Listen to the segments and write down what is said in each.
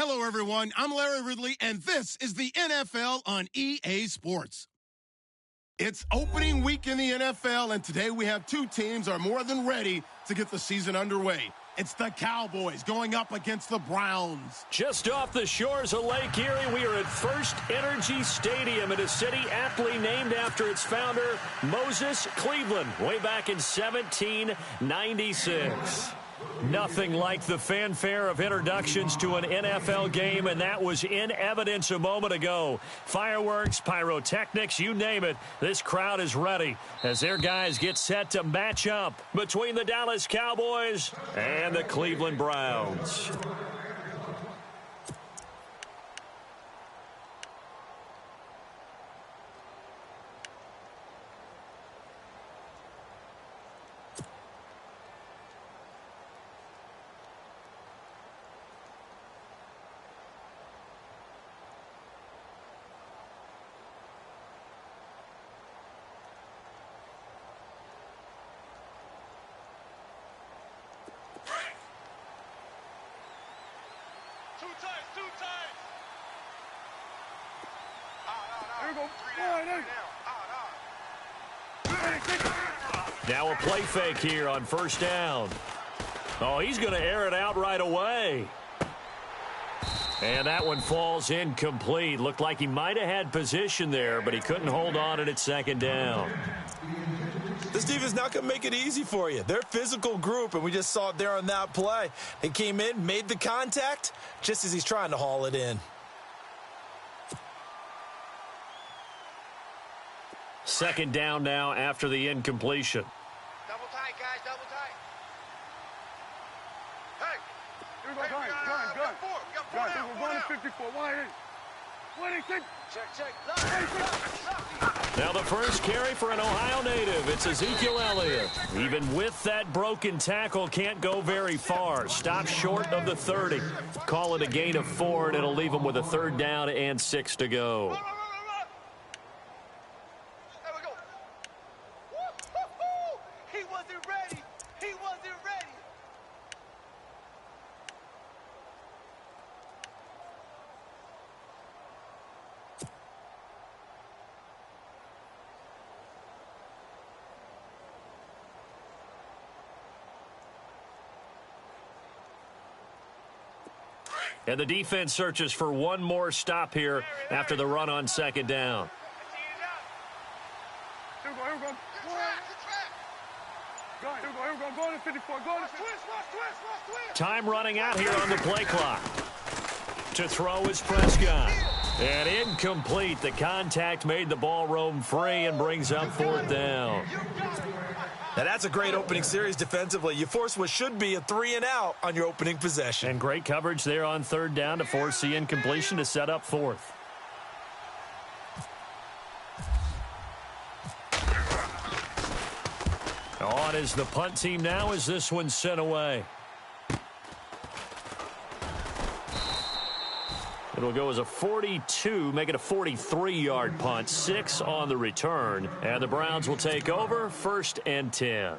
Hello, everyone. I'm Larry Ridley, and this is the NFL on EA Sports. It's opening week in the NFL, and today we have two teams are more than ready to get the season underway. It's the Cowboys going up against the Browns. Just off the shores of Lake Erie, we are at First Energy Stadium in a city aptly named after its founder, Moses Cleveland, way back in 1796. Nothing like the fanfare of introductions to an NFL game, and that was in evidence a moment ago. Fireworks, pyrotechnics, you name it. This crowd is ready as their guys get set to match up between the Dallas Cowboys and the Cleveland Browns. Now a play fake here on first down. Oh, he's going to air it out right away. And that one falls incomplete. Looked like he might have had position there, but he couldn't hold on at its second down. This defense not going to make it easy for you. They're a physical group, and we just saw it there on that play. They came in, made the contact, just as he's trying to haul it in. Second down now after the incompletion. Double tight, guys, double tight. Hey! Here we go, gun. We're going to 54. Why? Check. Now the first carry for an Ohio native. It's Ezekiel Elliott. Even with that broken tackle, can't go very far. Stop short of the 30. Call it a gain of 4, and it'll leave him with a third down and 6 to go. And the defense searches for one more stop here after the run on second down. Here we go. Go to 54. Twist. Time running out here on the play clock. To throw is Prescott. And incomplete. The contact made the ball roam free and brings up fourth down. Now, that's a great opening series defensively. You force what should be a 3-and-out on your opening possession. And great coverage there on third down to force the incompletion to set up fourth. On is the punt team now as this one's sent away. It'll go as a 42, make it a 43-yard punt, 6 on the return. And the Browns will take over, 1st and 10.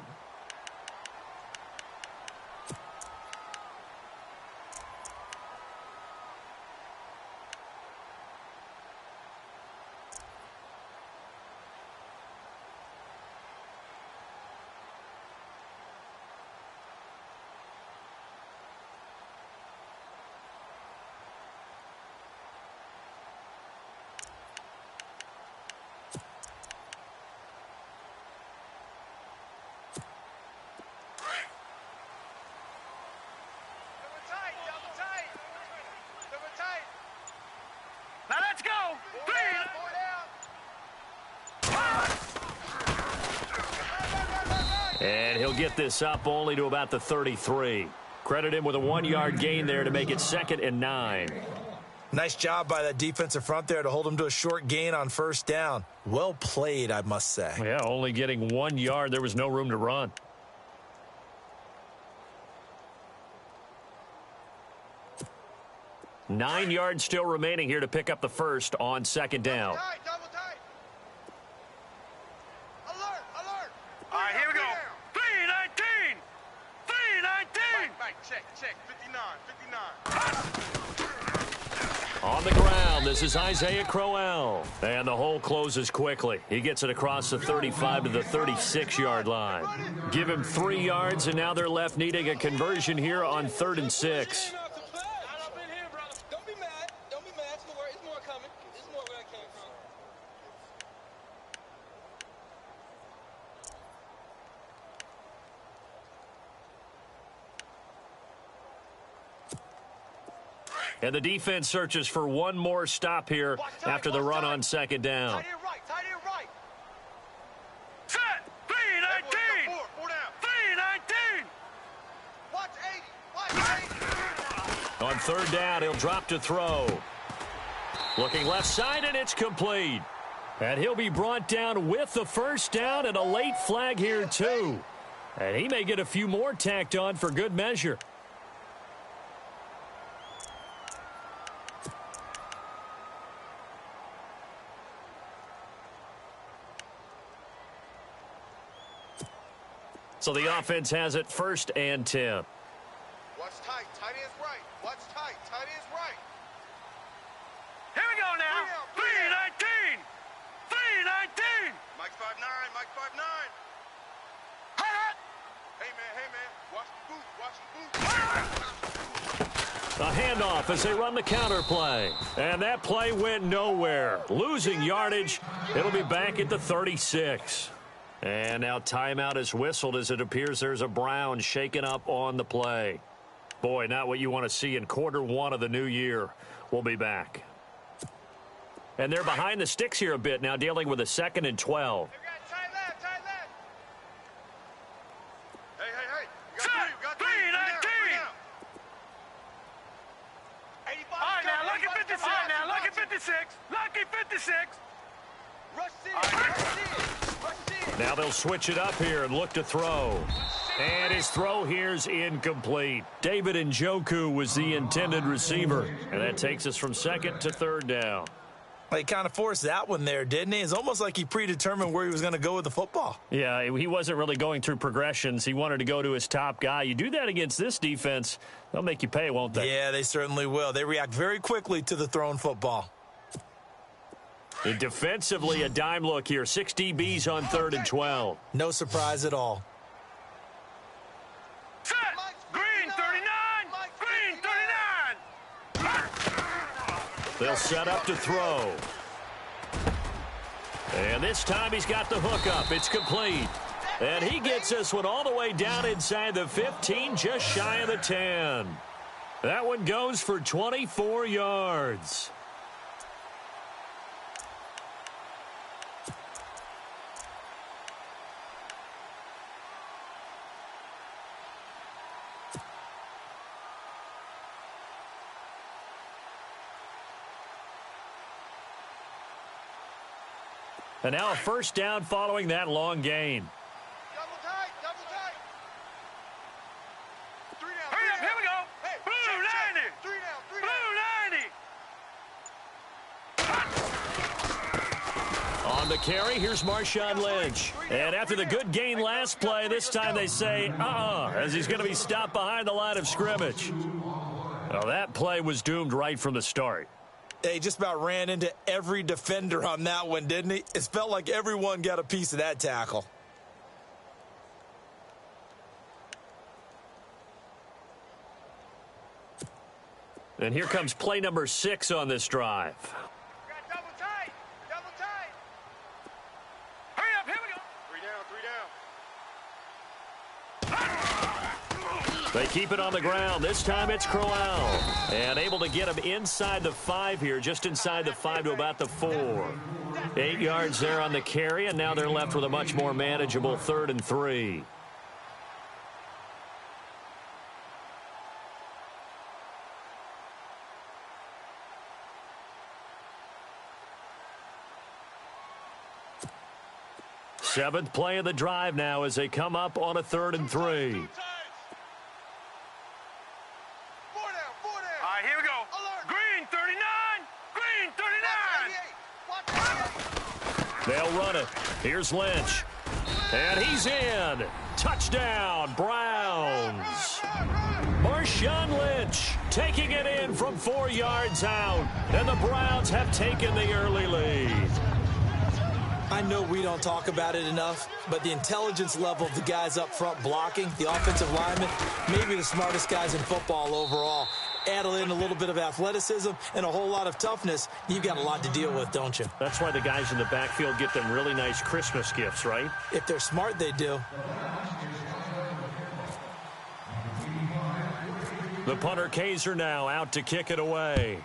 And he'll get this up only to about the 33. Credit him with a 1-yard gain there to make it 2nd and 9. Nice job by that defensive front there to hold him to a short gain on first down. Well played, I must say. Yeah, only getting 1 yard. There was no room to run. Nine yards still remaining here to pick up the first on second down. Double tight. Alert. All right, here we go. 319. 319. Mike, check. 59. On the ground, this is Isaiah Crowell. And the hole closes quickly. He gets it across the 35 to the 36-yard line. Give him 3 yards, and now they're left needing a conversion here on 3rd and 6. And the defense searches for one more stop here after the run on 2nd down. Tight end right. Set. 319. 319. Watch 80. On 3rd down, he'll drop to throw. Looking left side, and it's complete. And he'll be brought down with the 1st down and a late flag here, too. And he may get a few more tacked on for good measure. So the offense has it 1st and 10. Watch tight. Tight end's right. Watch tight. Tight end's right. Here we go now. 319. 319. Mike 5'9". Mike 5'9". Hot. Hey, man. Watch the boots. A handoff as they run the counter play. And that play went nowhere. Losing yardage. It'll be back at the 36. And now timeout is whistled as it appears there's a Brown shaken up on the play. Boy, not what you want to see in quarter 1 of the new year. We'll be back. And they're behind the sticks here a bit now, dealing with a 2nd and 12. Tight left. Hey. We got 3. 319. 85. All right, now, lucky 56. Lucky 56. Lucky 56. Rush in. Now they'll switch it up here and look to throw. And his throw here's incomplete. David Njoku was the intended receiver. And that takes us from 2nd to 3rd down. Well, he kind of forced that one there, didn't he? It's almost like he predetermined where he was going to go with the football. Yeah, he wasn't really going through progressions. He wanted to go to his top guy. You do that against this defense, they'll make you pay, won't they? Yeah, they certainly will. They react very quickly to the thrown football. And defensively, a dime look here. 6 DBs on 3rd and 12. No surprise at all. Set. Green 39. Green 39. They'll set up to throw. And this time he's got the hook up. It's complete. And he gets this one all the way down inside the 15, just shy of the 10. That one goes for 24 yards. And now a 1st down following that long gain. Double tight. 3 down. Hurry up, here we go. Hey, Blue 90. 3 down. Blue 90. On the carry, here's Marshawn Lynch. And after the good gain last play, this time they say, as he's going to be stopped behind the line of scrimmage. Well, that play was doomed right from the start. He just about ran into every defender on that one, didn't he? It felt like everyone got a piece of that tackle. And here comes play number 6 on this drive. Double tight. Hurry up, here we go. 3 down. They keep it on the ground. This time it's Crowell. And able to get him inside the 5 here, just inside the 5 to about the 4. 8 yards there on the carry, and now they're left with a much more manageable 3rd and 3. Seventh play of the drive now as they come up on a 3rd and 3. 4 down. All right, here we go. Green 39. Green 39. Watch 88. They'll run it. Here's Lynch. And he's in. Touchdown, Browns. Marshawn Lynch taking it in from 4 yards out. And the Browns have taken the early lead. I know we don't talk about it enough, but the intelligence level of the guys up front blocking, the offensive linemen, maybe the smartest guys in football overall. Add in a little bit of athleticism and a whole lot of toughness, you've got a lot to deal with, don't you? That's why the guys in the backfield get them really nice Christmas gifts, right? If they're smart, they do. The punter Kaiser now out to kick it away.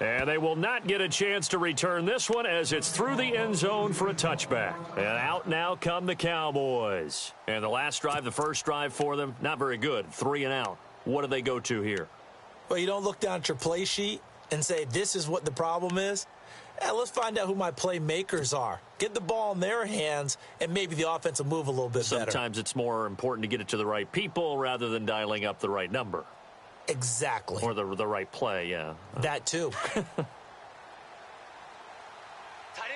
And they will not get a chance to return this one as it's through the end zone for a touchback. And out now come the Cowboys. And the last drive, the first drive for them, not very good. 3 and out. What do they go to here? Well, you don't look down at your play sheet and say, this is what the problem is. Let's find out who my playmakers are. Get the ball in their hands, and maybe the offense will move a little bit better. Sometimes it's more important to get it to the right people rather than dialing up the right number. Exactly. Or the right play, yeah. That too. Tight end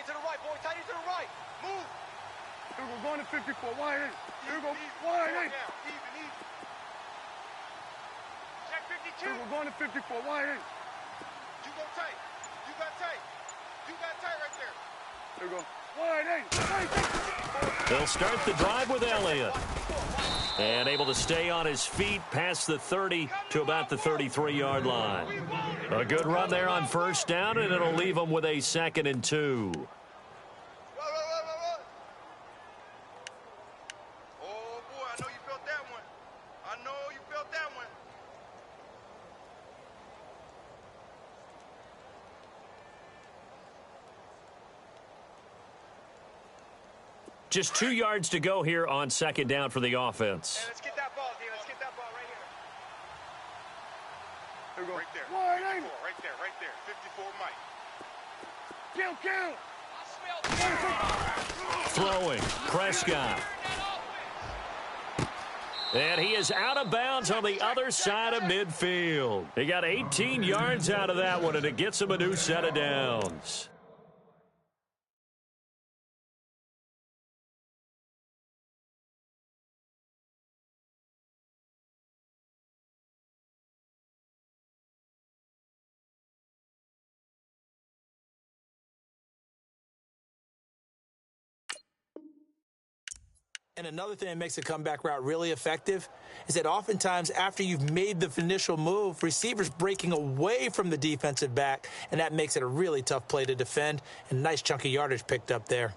to the right, boy. Tight end to the right. Move. Here we go, going to 54. Wide in. Here we go, wide in. Even. Check 52. Here we go, going to 54. Wide in. You go tight. You got tight. You got tight right there. Here we go, wide in. They'll start the drive with Elliott. And able to stay on his feet past the 30 to about the 33-yard line. A good run there on first down, and it'll leave them with a 2nd and 2. Run. Oh, boy, I know you felt that one. Just 2 yards to go here on 2nd down for the offense. Hey, let's get that ball, D. Let's get that ball right here. Here we go. Right there. Wide in. 54, right there. 54, Mike. Kill. Throwing, Prescott. And he is out of bounds on the other side of midfield. He got 18 yards out of that one, and it gets him a new set of downs. And another thing that makes a comeback route really effective is that oftentimes after you've made the initial move, receivers breaking away from the defensive back, and that makes it a really tough play to defend, and a nice chunk of yardage picked up there.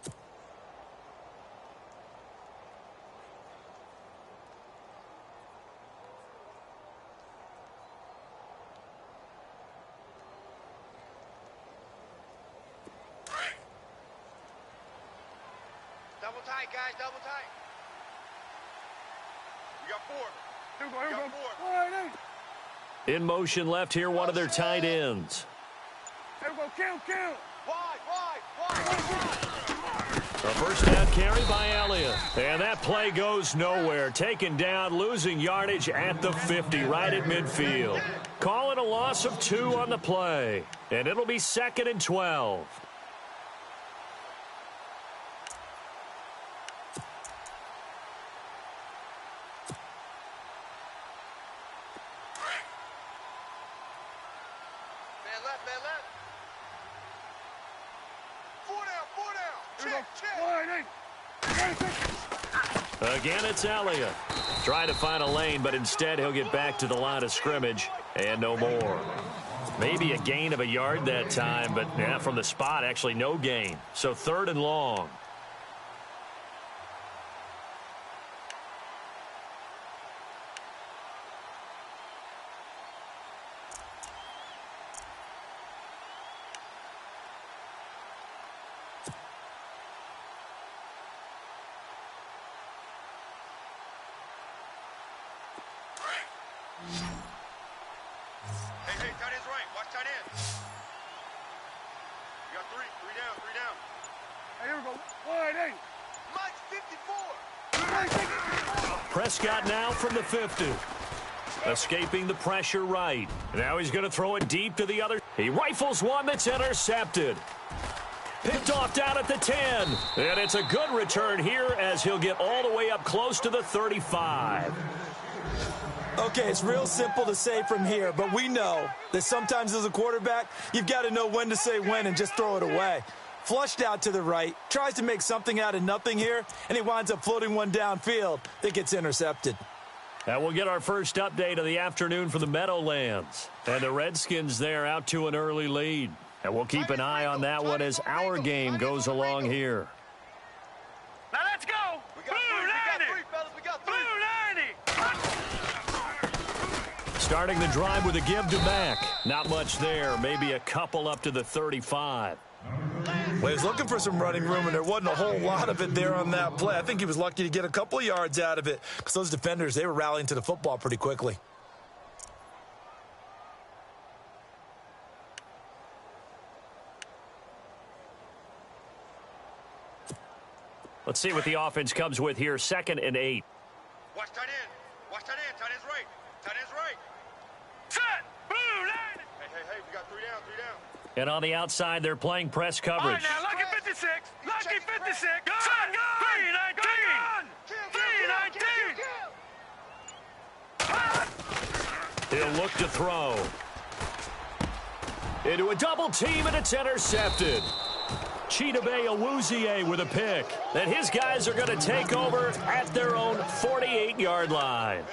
Double tight, guys. Double tight. We got 4. Here we go. Got 4. Wide in. In motion left here, one of their tight ends. Here we go. Kill. Wide. A first down carry by Elliott. And that play goes nowhere. Taken down, losing yardage at the 50, right at midfield. Call it a loss of 2 on the play. And it'll be 2nd and 12. Man left. 4 down. Check. Wide in. Again, it's Elliott. Trying to find a lane, but instead he'll get back to the line of scrimmage and no more. Maybe a gain of a yard that time, but yeah, from the spot, actually no gain. So 3rd and long. Hey, tight end's right. Watch tight end. We got 3 down. Hey, here we go. Wide in. Mike's 54. Prescott now from the 50. Escaping the pressure right. Now he's going to throw it deep to the other. He rifles one that's intercepted. Picked off down at the 10. And it's a good return here as he'll get all the way up close to the 35. Okay, it's real simple to say from here, but we know that sometimes as a quarterback, you've got to know when to say when and just throw it away. Flushed out to the right, tries to make something out of nothing here, and he winds up floating one downfield that gets intercepted. And we'll get our first update of the afternoon for the Meadowlands. And the Redskins there out to an early lead. And we'll keep an eye on that one as our game goes along here. Now let's go. We got three, fellas. We got three. Starting the drive with a give to Mack. Not much there. Maybe a couple up to the 35. Well, he was looking for some running room, and there wasn't a whole lot of it there on that play. I think he was lucky to get a couple of yards out of it because those defenders, they were rallying to the football pretty quickly. Let's see what the offense comes with here. 2nd and 8. Watch tight end. Watch tight end. Tight end's right. Tight end's right. Set. Boom. Hey, we got three down. And on the outside, they're playing press coverage. All right, now, lucky 56. Lucky 56. Gun. 319. He'll look to throw. Into a double team, and it's intercepted. Chidobe Awuzie with a pick. And his guys are going to take over at their own 48-yard line.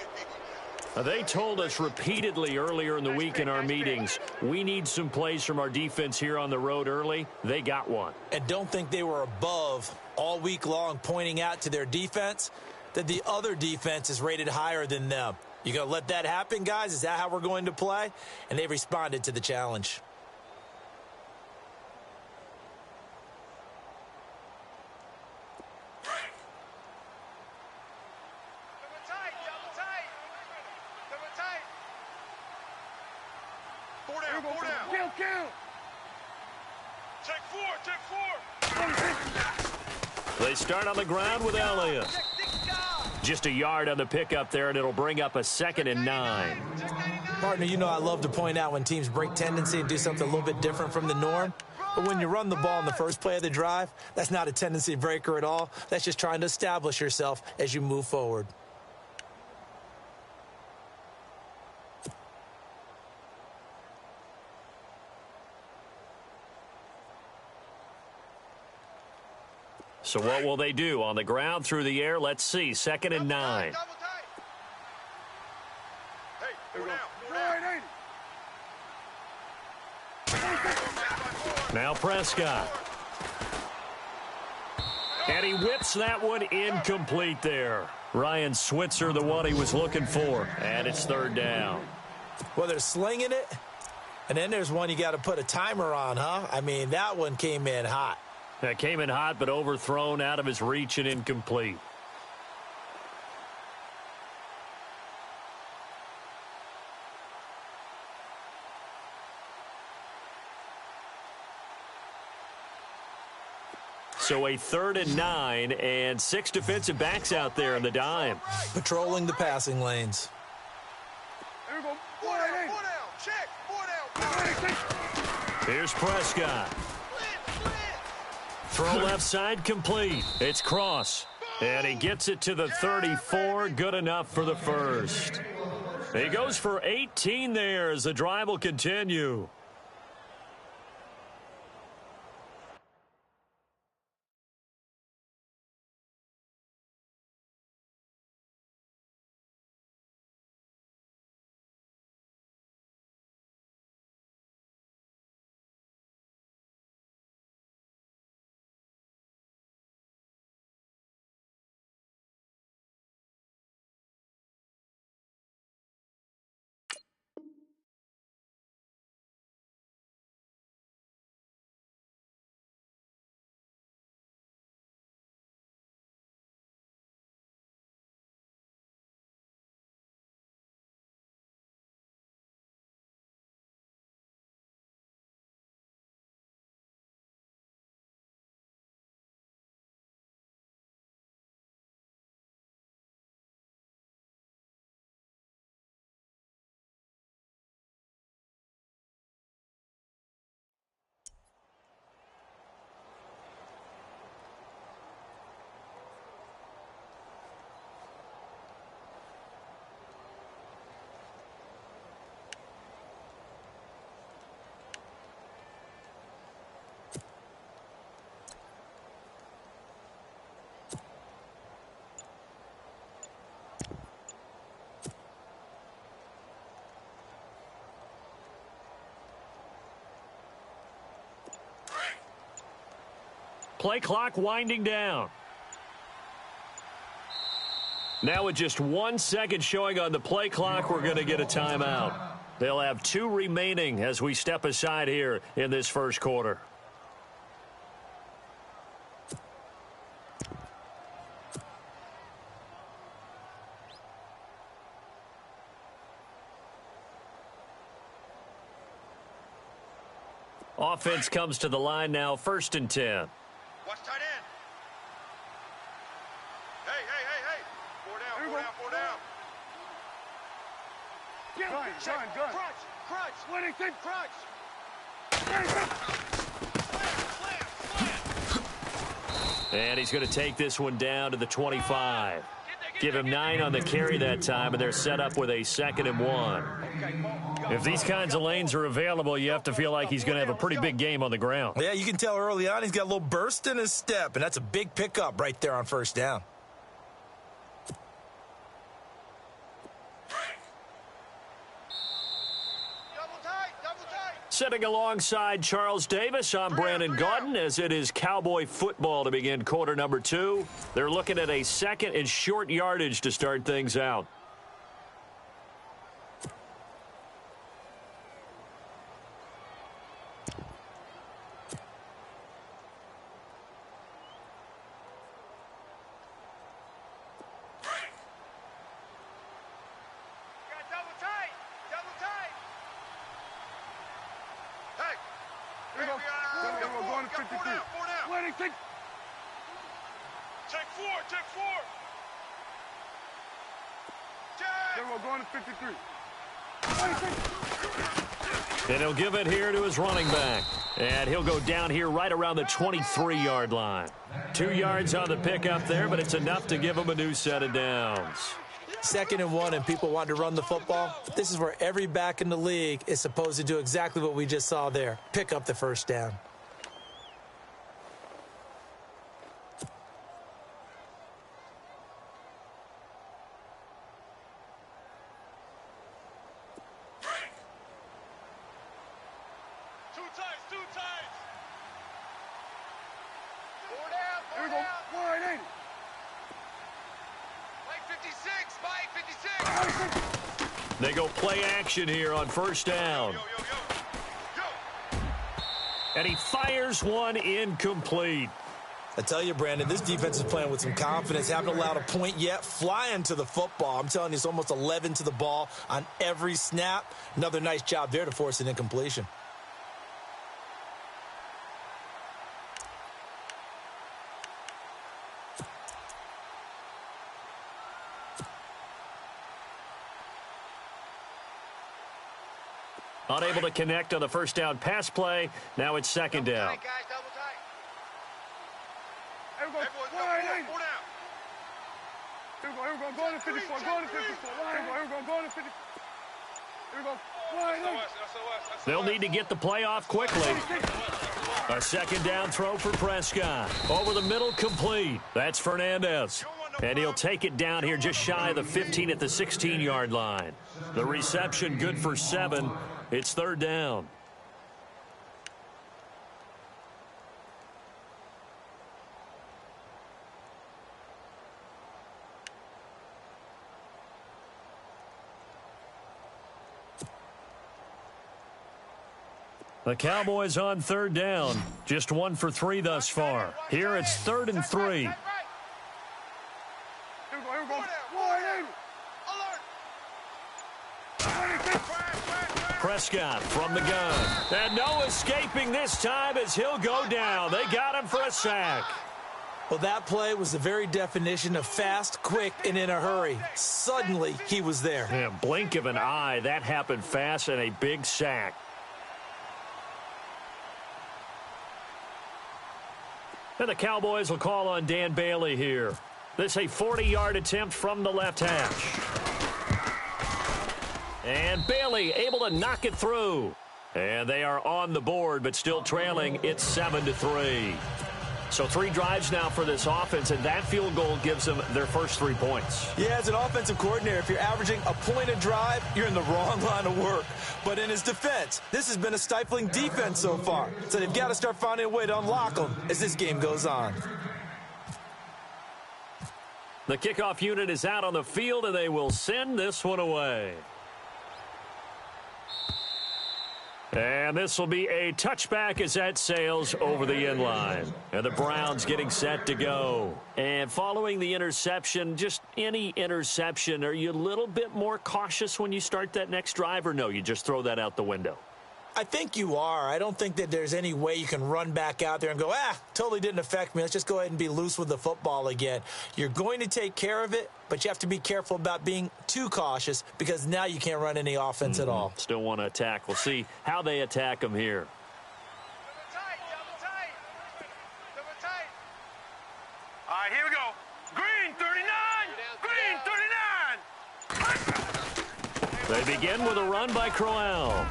They told us repeatedly earlier in the week in our meetings, we need some plays from our defense here on the road early. They got one. And don't think they were above all week long pointing out to their defense that the other defense is rated higher than them. You going to let that happen, guys? Is that how we're going to play? And they responded to the challenge. They start on the ground with Elliott. Just a yard on the pickup there, and it'll bring up a 2nd and 9. Partner, you know I love to point out when teams break tendency and do something a little bit different from the norm. But when you run the ball in the first play of the drive, that's not a tendency breaker at all. That's just trying to establish yourself as you move forward. So what will they do? On the ground, through the air, let's see. 2nd and 9. Now Prescott. And he whips that one incomplete there. Ryan Switzer, the one he was looking for. And it's 3rd down. Well, they're slinging it. And then there's one you got to put a timer on, huh? I mean, that one came in hot. That came in hot, but overthrown out of his reach and incomplete. So a 3rd and 9, and 6 defensive backs out there in the dime. Patrolling the passing lanes. There we go. Four down. Check. 4 down. Here's Prescott. Throw left side complete. It's Cross. And he gets it to the 34. Good enough for the first. He goes for 18 there as the drive will continue. play clock winding down. Now with just 1 second showing on the play clock, we're going to get a timeout. They'll have 2 remaining as we step aside here in this first quarter. Offense comes to the line now, 1st and 10. Watch tight end. Hey. 4 down. Gun. Crunch. Winning thing. Crunch. And he's going to take this one down to the 25. Give him 9 on the carry that time, and they're set up with a 2nd and 1. If these kinds of lanes are available, you have to feel like he's going to have a pretty big game on the ground. Yeah, you can tell early on he's got a little burst in his step, and that's a big pickup right there on 1st down. Double tight. Sitting alongside Charles Davis, I'm Brandon Gaudin, as it is Cowboy football to begin quarter number 2. They're looking at a 2nd and short yardage to start things out. Double tight. Hey. Here we go. We're going to 53. 4 down. Winning thing. Take 4. Then we're going to 53. Winning thing. And he'll give it here to his running back. And he'll go down here right around the 23-yard line. 2 yards on the pickup there, but it's enough to give him a new set of downs. 2nd and 1 and people want to run the football. This is where every back in the league is supposed to do exactly what we just saw there. Pick up the 1st down. Two times. 4 down. Here we go. 480. Mike 56. They go play action here on 1st down. Yo. And he fires one incomplete. I tell you, Brandon, this defense is playing with some confidence. Haven't allowed a point yet. Flying to the football. I'm telling you, it's almost 11 to the ball on every snap. Another nice job there to force an incompletion. Unable to connect on the 1st down pass play. Now it's 2nd down. Guys, double tight. Here we go. 480. 4 down. Here we go. Going to 54. Going to 54. Here we go. Going to 50. Here we go. 480. They'll need to get the play off quickly. A 2nd down throw for Prescott. Over the middle, complete. That's Fernandez. And he'll take it down here just shy of the 15 at the 16-yard line. The reception good for 7. It's 3rd down. The Cowboys on 3rd down. Just 1 for 3 thus far. Here it's 3rd and 3. Here we go. 480. Prescott from the gun. And no escaping this time as he'll go down. They got him for a sack. Well, that play was the very definition of fast, quick, and in a hurry. Suddenly, he was there. Yeah, blink of an eye. That happened fast and a big sack. And the Cowboys will call on Dan Bailey here. This a 40-yard attempt from the left hash. And Bailey able to knock it through. And they are on the board, but still trailing. It's 7-3. So 3 drives now for this offense, and that field goal gives them their first 3 points. Yeah, as an offensive coordinator, if you're averaging a point a drive, you're in the wrong line of work. But in his defense, this has been a stifling defense so far. So they've got to start finding a way to unlock them as this game goes on. The kickoff unit is out on the field, and they will send this one away. And this will be a touchback as that sails over the end line. And the Browns getting set to go. And following the interception, just any interception, are you a little bit more cautious when you start that next drive, or no, you just throw that out the window? I think you are. I don't think that there's any way you can run back out there and go, totally didn't affect me. Let's just go ahead and be loose with the football again. You're going to take care of it, but you have to be careful about being too cautious because now you can't run any offense at all. Still want to attack. We'll see how they attack them here. All right, here we go. Green 39. Green 39. They begin with a run by Crowell.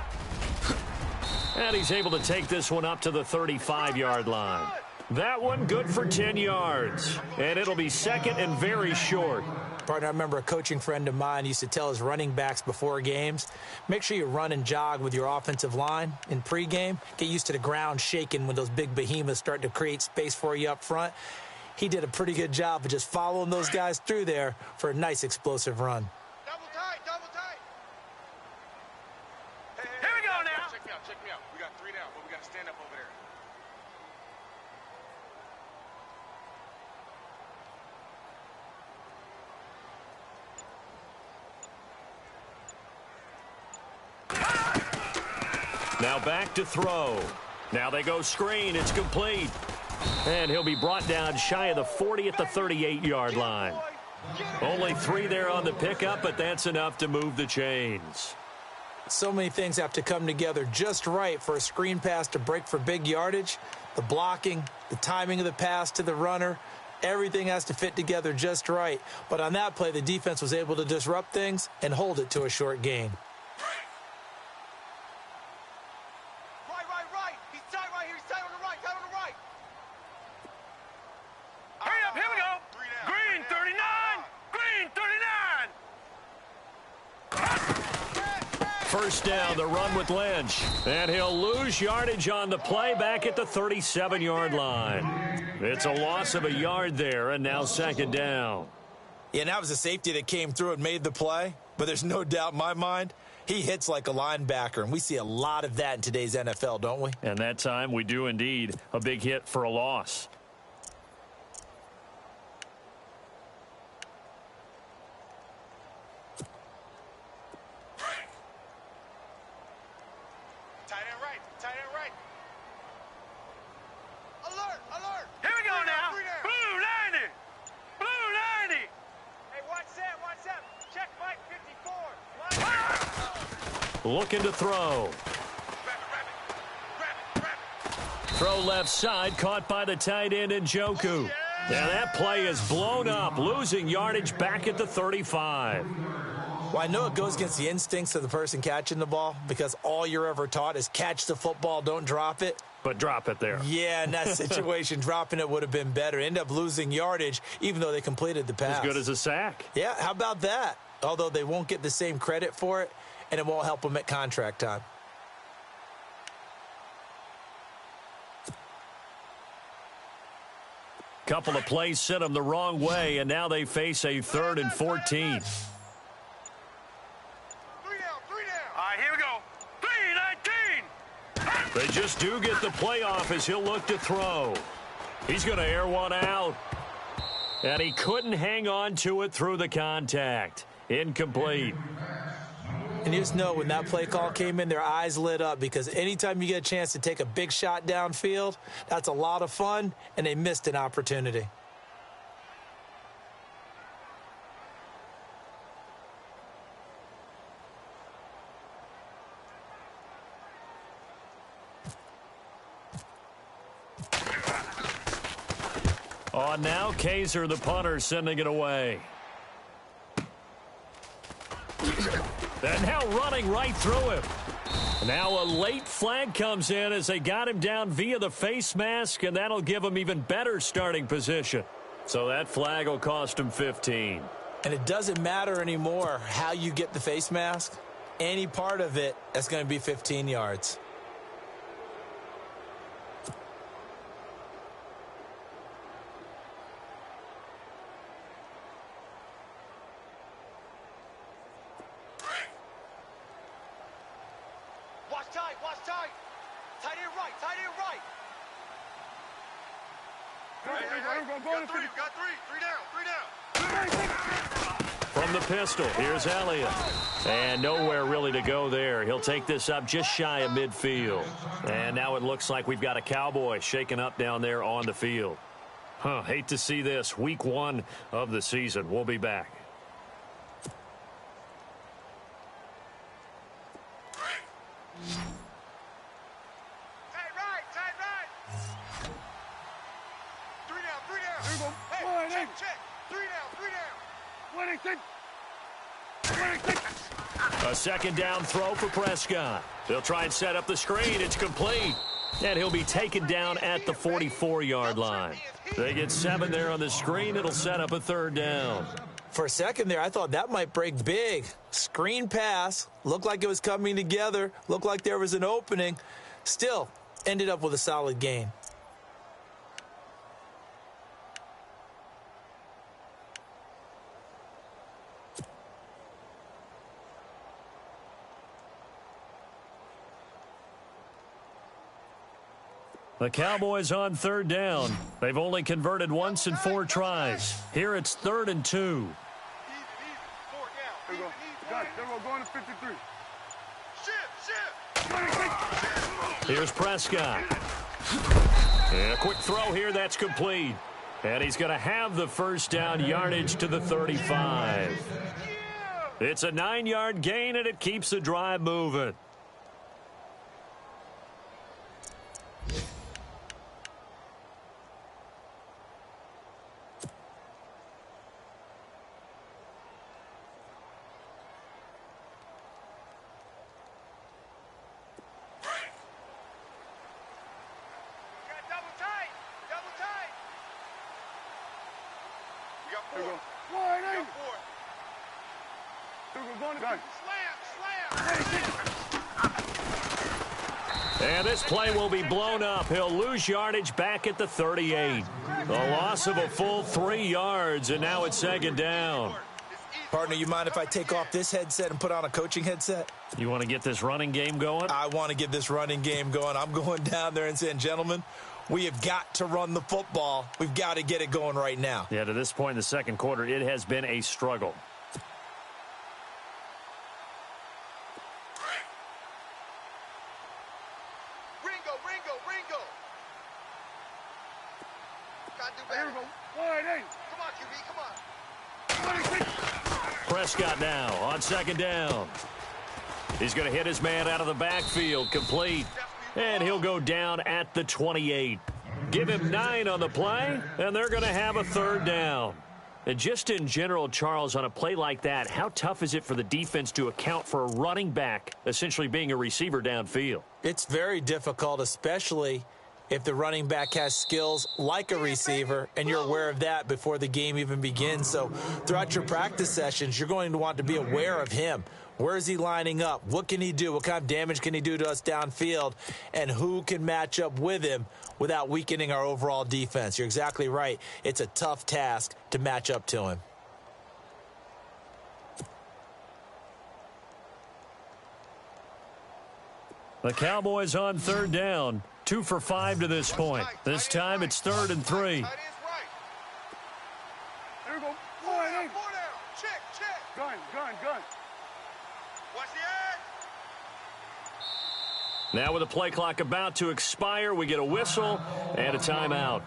And he's able to take this one up to the 35-yard line. That one good for 10 yards. And it'll be second and very short. Partner, I remember a coaching friend of mine used to tell his running backs before games, make sure you run and jog with your offensive line in pregame. Get used to the ground shaking when those big behemoths start to create space for you up front. He did a pretty good job of just following those guys through there for a nice explosive run. Double tight, double tight. Here we go now. Check me out. We got 3 down, but we got to stand up over there. Now back to throw. Now they go screen. It's complete. And he'll be brought down shy of the 40 at the 38-yard line. Only 3 there on the pickup, but that's enough to move the chains. So many things have to come together just right for a screen pass to break for big yardage. The blocking, the timing of the pass to the runner, everything has to fit together just right. But on that play, the defense was able to disrupt things and hold it to a short gain. Right. He's tight right here. He's tight on the right. Tight on the right. Hurry up. Here we go. Green 39. Green 39. First down, the run with Lynch. And he'll lose yardage on the play back at the 37-yard line. It's a loss of a yard there, and now second down. Yeah, and that was a safety that came through and made the play. But there's no doubt in my mind, he hits like a linebacker, and we see a lot of that in today's NFL, don't we? And that time we do indeed. A big hit for a loss. Tight end right. Alert. Here we go now. Blue 90. Blue 90. Hey, watch that. Check Mike 54. Looking to throw. Grab it. Throw left side, caught by the tight end Njoku. And that play is blown up, losing yardage back at the 35. Well, I know it goes against the instincts of the person catching the ball because all you're ever taught is catch the football, don't drop it. But drop it there. Yeah, in that situation, dropping it would have been better. End up losing yardage, even though they completed the pass. As good as a sack. Yeah, how about that? Although they won't get the same credit for it, and it won't help them at contract time. Couple of plays sent them the wrong way, and now they face a 3rd and 14. 3 down. All right, here we go. 3-19. They just do get the play off as he'll look to throw. He's going to air one out. And he couldn't hang on to it through the contact. Incomplete. And you just know when that play call came in, their eyes lit up because anytime you get a chance to take a big shot downfield, that's a lot of fun, and they missed an opportunity. On now, Kaiser, the punter, sending it away. And now running right through him. Now a late flag comes in as they got him down via the face mask, and that'll give him even better starting position. So that flag will cost him 15. And it doesn't matter anymore how you get the face mask. Any part of it, that's going to be 15 yards. Watch tight, watch tight. Tight end right, tight end right. You got three down. From the pistol, here's Elliott. And nowhere really to go there. He'll take this up just shy of midfield. And now it looks like we've got a Cowboy shaking up down there on the field. Hate to see this. Week 1 of the season. We'll be back. Tight right. 3 down. Hey, check. 3 down. A second down throw for Prescott. They'll try and set up the screen. It's complete. And he'll be taken down at the 44-yard line. They get 7 there on the screen. It'll set up a third down. For a second there, I thought that might break big. Screen pass. Looked like it was coming together. Looked like there was an opening. Still, ended up with a solid gain. The Cowboys on third down. They've only converted once in 4 tries. Here it's 3rd and 2. Easy. 4 down. Going to 53. Shift. Here's Prescott. And a quick throw here. That's complete. And he's going to have the first down, yardage to the 35. It's a 9-yard gain, and it keeps the drive moving. And this play will be blown up. He'll lose yardage back at the 38. A loss of a full 3 yards, and now it's 2nd down. Partner, you mind if I take off this headset and put on a coaching headset? You want to get this running game going? I want to get this running game going. I'm going down there and saying, gentlemen, we have got to run the football. We've got to get it going right now. Yeah, to this point in the second quarter, it has been a struggle. Ringo. Gotta do better. Come on, QB, come on. Prescott now on 2nd down. He's going to hit his man out of the backfield, complete. And he'll go down at the 28. Give him 9 on the play, and they're going to have a 3rd down. And just in general, Charles, on a play like that, how tough is it for the defense to account for a running back essentially being a receiver downfield? It's very difficult, especially if the running back has skills like a receiver, and you're aware of that before the game even begins. So throughout your practice sessions, you're going to want to be aware of him. Where is he lining up? What can he do? What kind of damage can he do to us downfield? And who can match up with him without weakening our overall defense? You're exactly right. It's a tough task to match up to him. The Cowboys on 3rd down. 2 for 5 to this point. This time it's 3rd and 3. There we go. 4 down. Check. Gun. Watch the edge. Now with the play clock about to expire, we get a whistle and a timeout.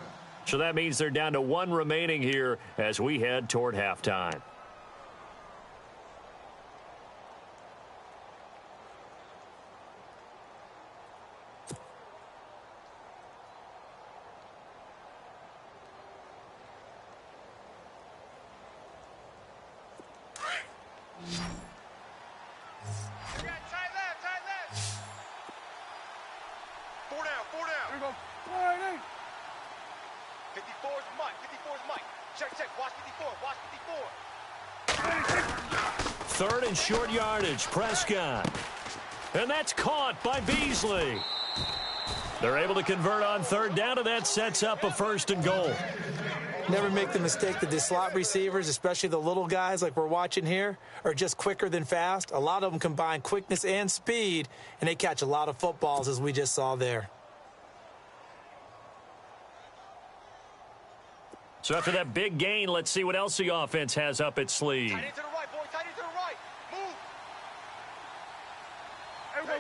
So that means they're down to 1 remaining here as we head toward halftime. Tight left. we go. Wide 54's Mike. 54's Mike. Check. Watch 54. Watch 54. Third and short yardage. Prescott. And that's caught by Beasley. They're able to convert on third down, and that sets up a 1st and goal. Never make the mistake that the slot receivers, especially the little guys like we're watching here, are just quicker than fast. A lot of them combine quickness and speed, and they catch a lot of footballs, as we just saw there. So after that big gain, let's see what else the offense has up its sleeve. Tight end to the right, boy. Tight end to the right. Move. Hey, we go.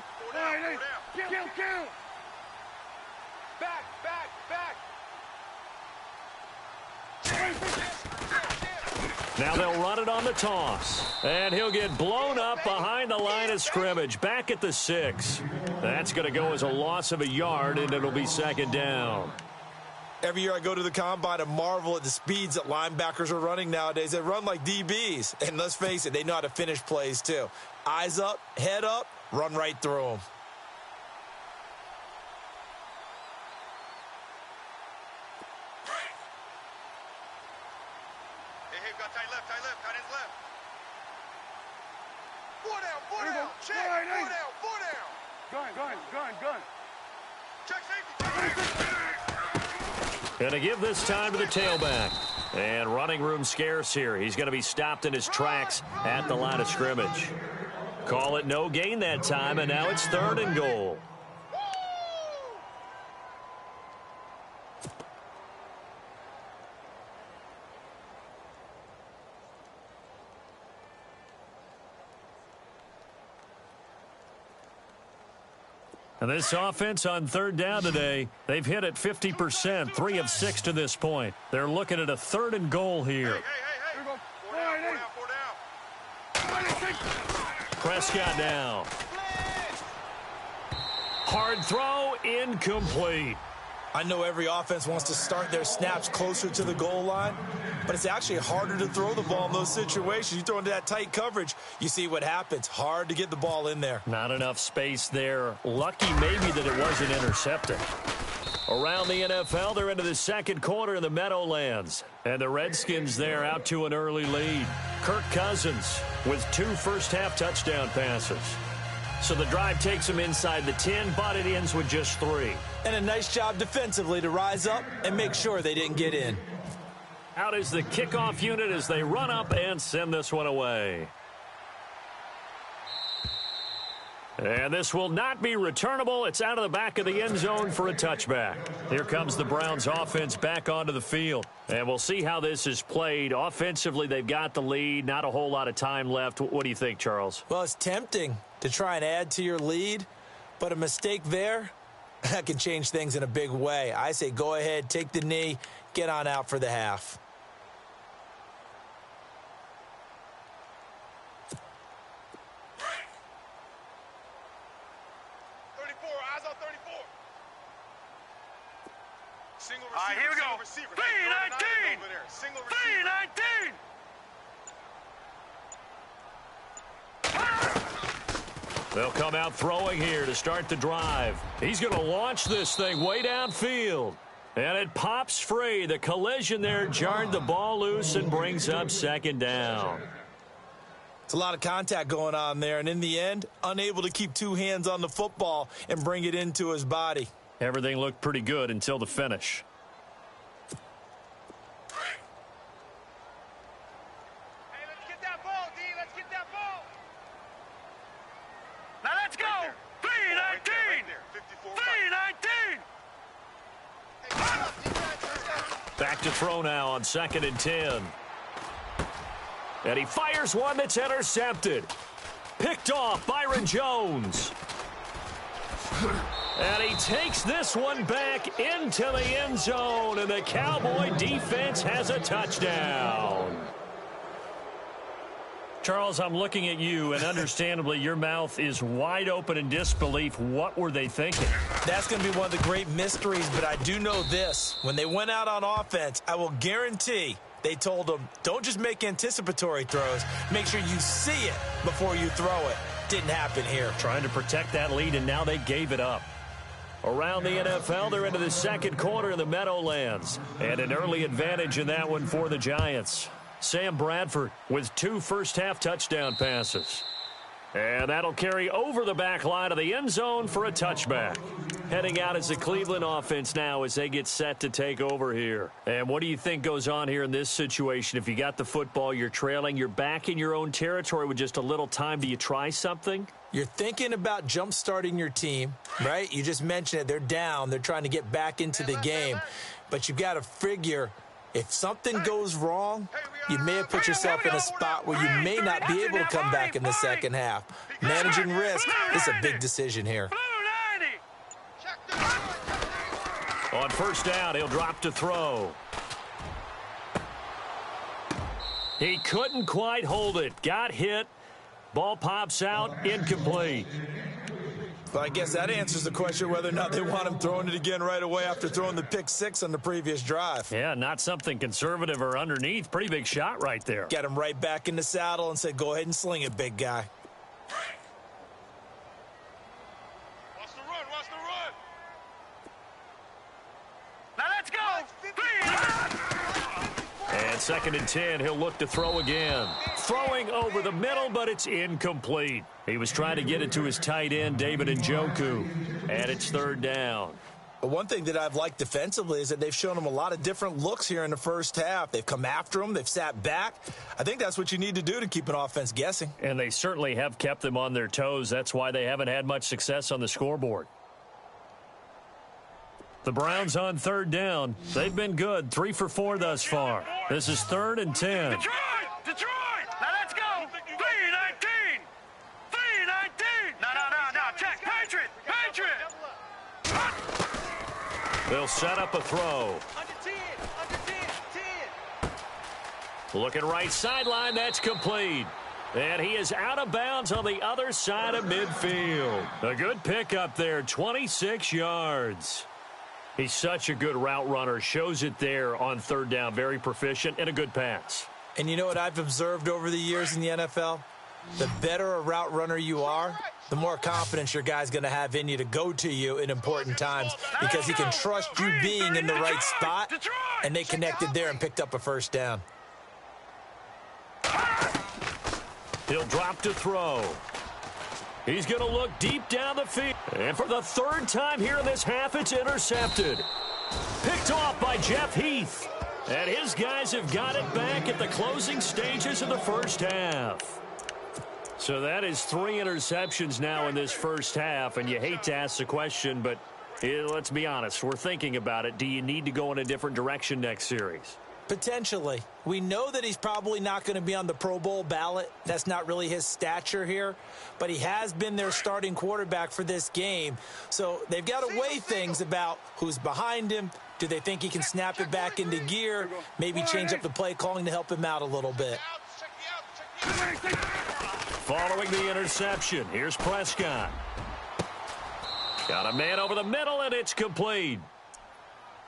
Hey, Wide Kill. Back. Now they'll run it on the toss. And he'll get blown up behind the line of scrimmage, back at the 6. That's going to go as a loss of a yard, and it'll be 2nd down. Every year I go to the combine and marvel at the speeds that linebackers are running nowadays. They run like DBs. And let's face it, they know how to finish plays too. Eyes up, head up, run right through them. Hey, got tight left. Tight ends left. 4 down. Here we go. Check. Wide 4 down. Gun. Check safety. Going to give this time to the tailback. And running room scarce here. He's going to be stopped in his tracks at the line of scrimmage. Call it no gain that time, and now it's 3rd and goal. And this offense on 3rd down today, they've hit it 50%, 3 of 6 to this point. They're looking at a 3rd and goal here. Hey. Here we go. 4 down. Prescott now. Hard throw, incomplete. I know every offense wants to start their snaps closer to the goal line, but it's actually harder to throw the ball in those situations. You throw into that tight coverage, you see what happens. Hard to get the ball in there. Not enough space there. Lucky maybe that it wasn't intercepted. Around the NFL, they're into the 2nd quarter in the Meadowlands. And the Redskins there out to an early lead. Kirk Cousins with 2 first-half touchdown passes. So the drive takes them inside the 10, but it ends with just 3. And a nice job defensively to rise up and make sure they didn't get in. Out is the kickoff unit as they run up and send this one away. And this will not be returnable. It's out of the back of the end zone for a touchback. Here comes the Browns offense back onto the field. And we'll see how this is played. Offensively, they've got the lead. Not a whole lot of time left. What do you think, Charles? Well, it's tempting to try and add to your lead, but a mistake there, that can change things in a big way. I say go ahead, take the knee, get on out for the half. 34. Eyes on 34. Single receiver. All right, here we go. Receiver. 3-19. Single receiver. 3-19. They'll come out throwing here to start the drive. He's going to launch this thing way downfield. And it pops free. The collision there jarred the ball loose and brings up 2nd down. It's a lot of contact going on there, and in the end, unable to keep 2 hands on the football and bring it into his body. Everything looked pretty good until the finish. Hey, let's get that ball, D. Let's get that ball. Now let's go. 3-19. 3-19. Back to throw now on 2nd and 10. And he fires one that's intercepted. Picked off Byron Jones. And he takes this one back into the end zone, and the Cowboy defense has a touchdown. Charles, I'm looking at you, and understandably, your mouth is wide open in disbelief. What were they thinking? That's going to be one of the great mysteries, but I do know this. When they went out on offense, I will guarantee they told them, don't just make anticipatory throws. Make sure you see it before you throw it. Didn't happen here. Trying to protect that lead, and now they gave it up. Around the NFL, they're into the second quarter in the Meadowlands. And an early advantage in that one for the Giants. Sam Bradford with 2 first-half touchdown passes. And that'll carry over the back line of the end zone for a touchback. Heading out is the Cleveland offense now as they get set to take over here. And what do you think goes on here in this situation? If you got the football, you're trailing, you're back in your own territory with just a little time. Do you try something? You're thinking about jump-starting your team, right? You just mentioned it. They're down. They're trying to get back into the game. But you've got to figure if something goes wrong, you may have put yourself in a spot where you may not be able to come back in the second half. Managing risk is a big decision here. On first down, he'll drop to throw. He couldn't quite hold it. Got hit. Ball pops out. Incomplete. Well, I guess that answers the question whether or not they want him throwing it again right away after throwing the pick 6 on the previous drive. Yeah, not something conservative or underneath. Pretty big shot right there. Got him right back in the saddle and said, go ahead and sling it, big guy. Watch the run, watch the run. Now let's go. And 2nd and 10, he'll look to throw again. Throwing over the middle, but it's incomplete. He was trying to get it to his tight end, David Njoku. And it's 3rd down. But one thing that I've liked defensively is that they've shown him a lot of different looks here in the first half. They've come after him. They've sat back. I think that's what you need to do to keep an offense guessing. And they certainly have kept them on their toes. That's why they haven't had much success on the scoreboard. The Browns on 3rd down. They've been good. 3 for 4 thus far. This is 3rd and 10. Detroit! Now let's go. 3-19. 3-19. No. Check. Patriot. They'll set up a throw. Under 10. Looking right sideline. That's complete. And he is out of bounds on the other side of midfield. A good pickup there. 26 yards. He's such a good route runner. Shows it there on 3rd down. Very proficient and a good pass. And you know what I've observed over the years in the NFL? The better a route runner you are, the more confidence your guy's going to have in you to go to you in important times because he can trust you being in the right spot, and they connected there and picked up a 1st down. He'll drop to throw. He's going to look deep down the field. And for the 3rd time here in this half, it's intercepted. Picked off by Jeff Heath. And his guys have got it back at the closing stages of the first half. So that is 3 interceptions now in this first half. And you hate to ask the question, but let's be honest. We're thinking about it. Do you need to go in a different direction next series? Potentially. We know that he's probably not going to be on the Pro Bowl ballot. That's not really his stature here. But he has been their starting quarterback for this game. So they've got to weigh things about who's behind him. Do they think he can snap it back into gear? Maybe change up the play calling to help him out a little bit. Following the interception, here's Prescott. Got a man over the middle, and it's complete.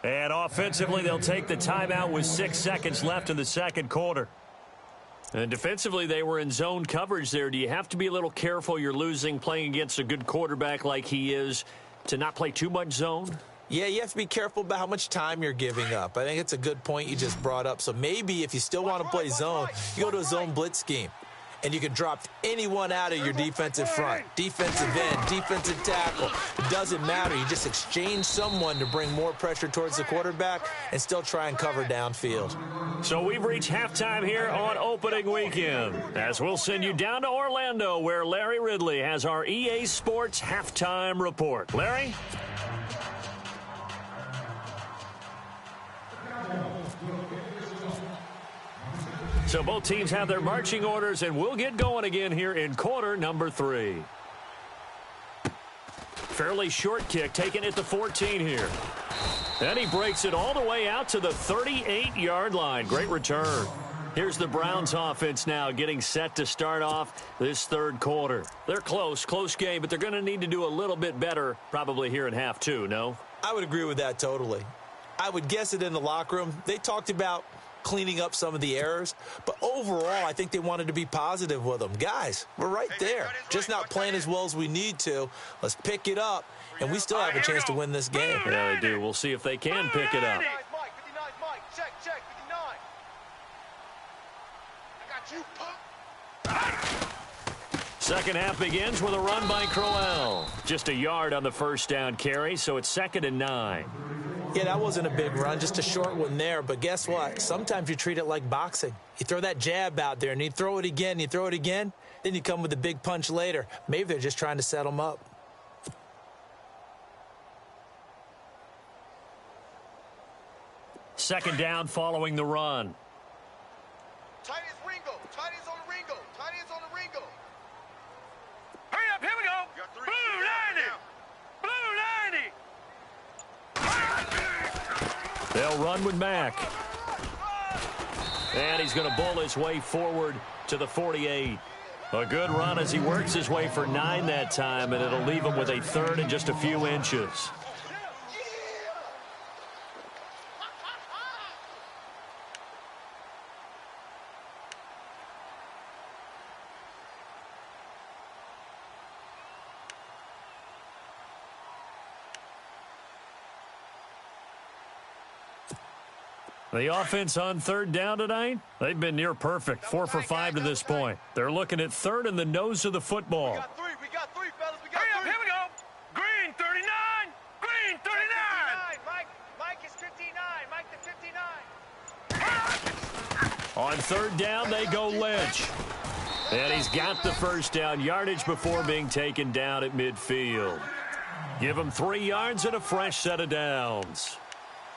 And offensively, they'll take the timeout with 6 seconds left in the second quarter. And defensively, they were in zone coverage there. Do you have to be a little careful? You're losing, playing against a good quarterback like he is, to not play too much zone? Yeah, you have to be careful about how much time you're giving up. I think it's a good point you just brought up. So maybe if you still want to play zone, you go to a zone blitz scheme. And you can drop anyone out of your defensive front, defensive end, defensive tackle. It doesn't matter. You just exchange someone to bring more pressure towards the quarterback and still try and cover downfield. So we've reached halftime here on opening weekend, as we'll send you down to Orlando, where Larry Ridley has our EA Sports halftime report. Larry? So both teams have their marching orders, and we'll get going again here in quarter number 3. Fairly short kick, taken at the 14 here. And he breaks it all the way out to the 38-yard line. Great return. Here's the Browns offense now getting set to start off this third quarter. They're close game, but they're going to need to do a little bit better probably here in half 2, no? I would agree with that totally. I would guess it in the locker room. They talked about cleaning up some of the errors. But overall, I think they wanted to be positive with them. Guys, we're right there. Just not playing as well as we need to. Let's pick it up, and we still have a chance to win this game. Yeah, they do. We'll see if they can pick it up. 59's Mike, 59's Mike. Check, 59. I got you, punk. Second half begins with a run by Crowell. Just a yard on the first down carry, so it's 2nd and 9. Yeah, that wasn't a big run, just a short one there. But guess what? Sometimes you treat it like boxing. You throw that jab out there, and you throw it again, then you come with a big punch later. Maybe they're just trying to set them up. Second down following the run. Tight is Ringo. Tight is on Ringo. Tight is on the Ringo. Hurry up, here we go. You got 3. Blue 90. Blue 90. They'll run with Mack. And he's going to bull his way forward to the 48. A good run as he works his way for 9 that time, and it'll leave him with a 3rd and just a few inches. The offense on 3rd down tonight, they've been near perfect, 4 for 5 to this point. They're looking at 3rd in the nose of the football. We got 3, fellas. We got Hurry 3. up, here we go. Green 39. Green 39. Mike is 59. Mike the 59. On 3rd down, they go Lynch. And he's got the first down yardage before being taken down at midfield. Give him 3 yards and a fresh set of downs.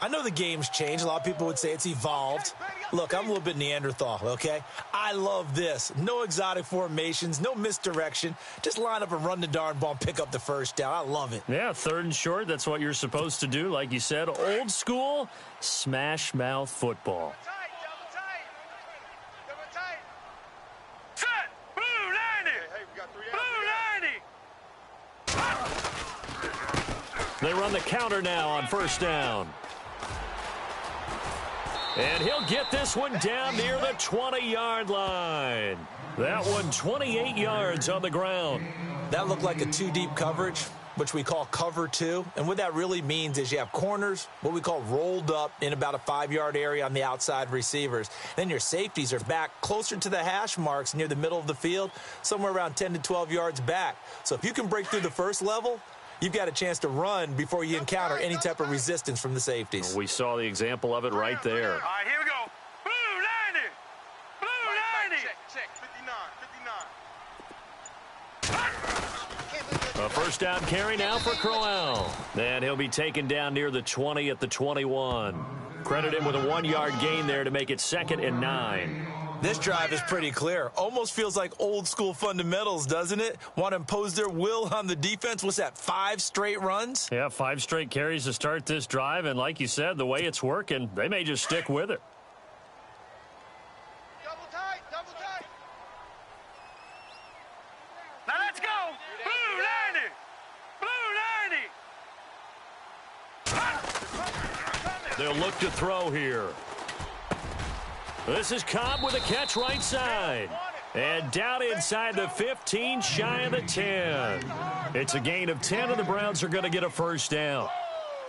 I know the game's changed. A lot of people would say it's evolved. Look, I'm a little bit Neanderthal, okay? I love this. No exotic formations, no misdirection. Just line up and run the darn ball and pick up the first down. I love it. Yeah, 3rd and short, that's what you're supposed to do. Like you said, old school, smash mouth football. Double tight. Set. Blue 90. Hey, we got 3 down. Blue 90. They run the counter now on 1st down. And he'll get this one down near the 20-yard line. That one 28 yards on the ground. That looked like a 2-deep coverage, which we call cover 2. And what that really means is you have corners, what we call rolled up in about a 5-yard area on the outside receivers. Then your safeties are back closer to the hash marks near the middle of the field, somewhere around 10 to 12 yards back. So if you can break through the first level, you've got a chance to run before you encounter any type of resistance from the safeties. We saw the example of it right there. All right, here we go. Blue 90. Blue 90. Check. 59. A first down carry now for Crowell. And he'll be taken down near the 20 at the 21. Credit him with a 1-yard gain there to make it 2nd and 9. This drive is pretty clear. Almost feels like old school fundamentals, doesn't it? Want to impose their will on the defense. What's that, 5 straight runs? Yeah, 5 straight carries to start this drive. And like you said, the way it's working, they may just stick with it. Double tight. Now let's go. Blue 90. Blue 90. They'll look to throw here. This is Cobb with a catch right side. And down inside the 15, shy of the 10. It's a gain of 10, and the Browns are going to get a first down.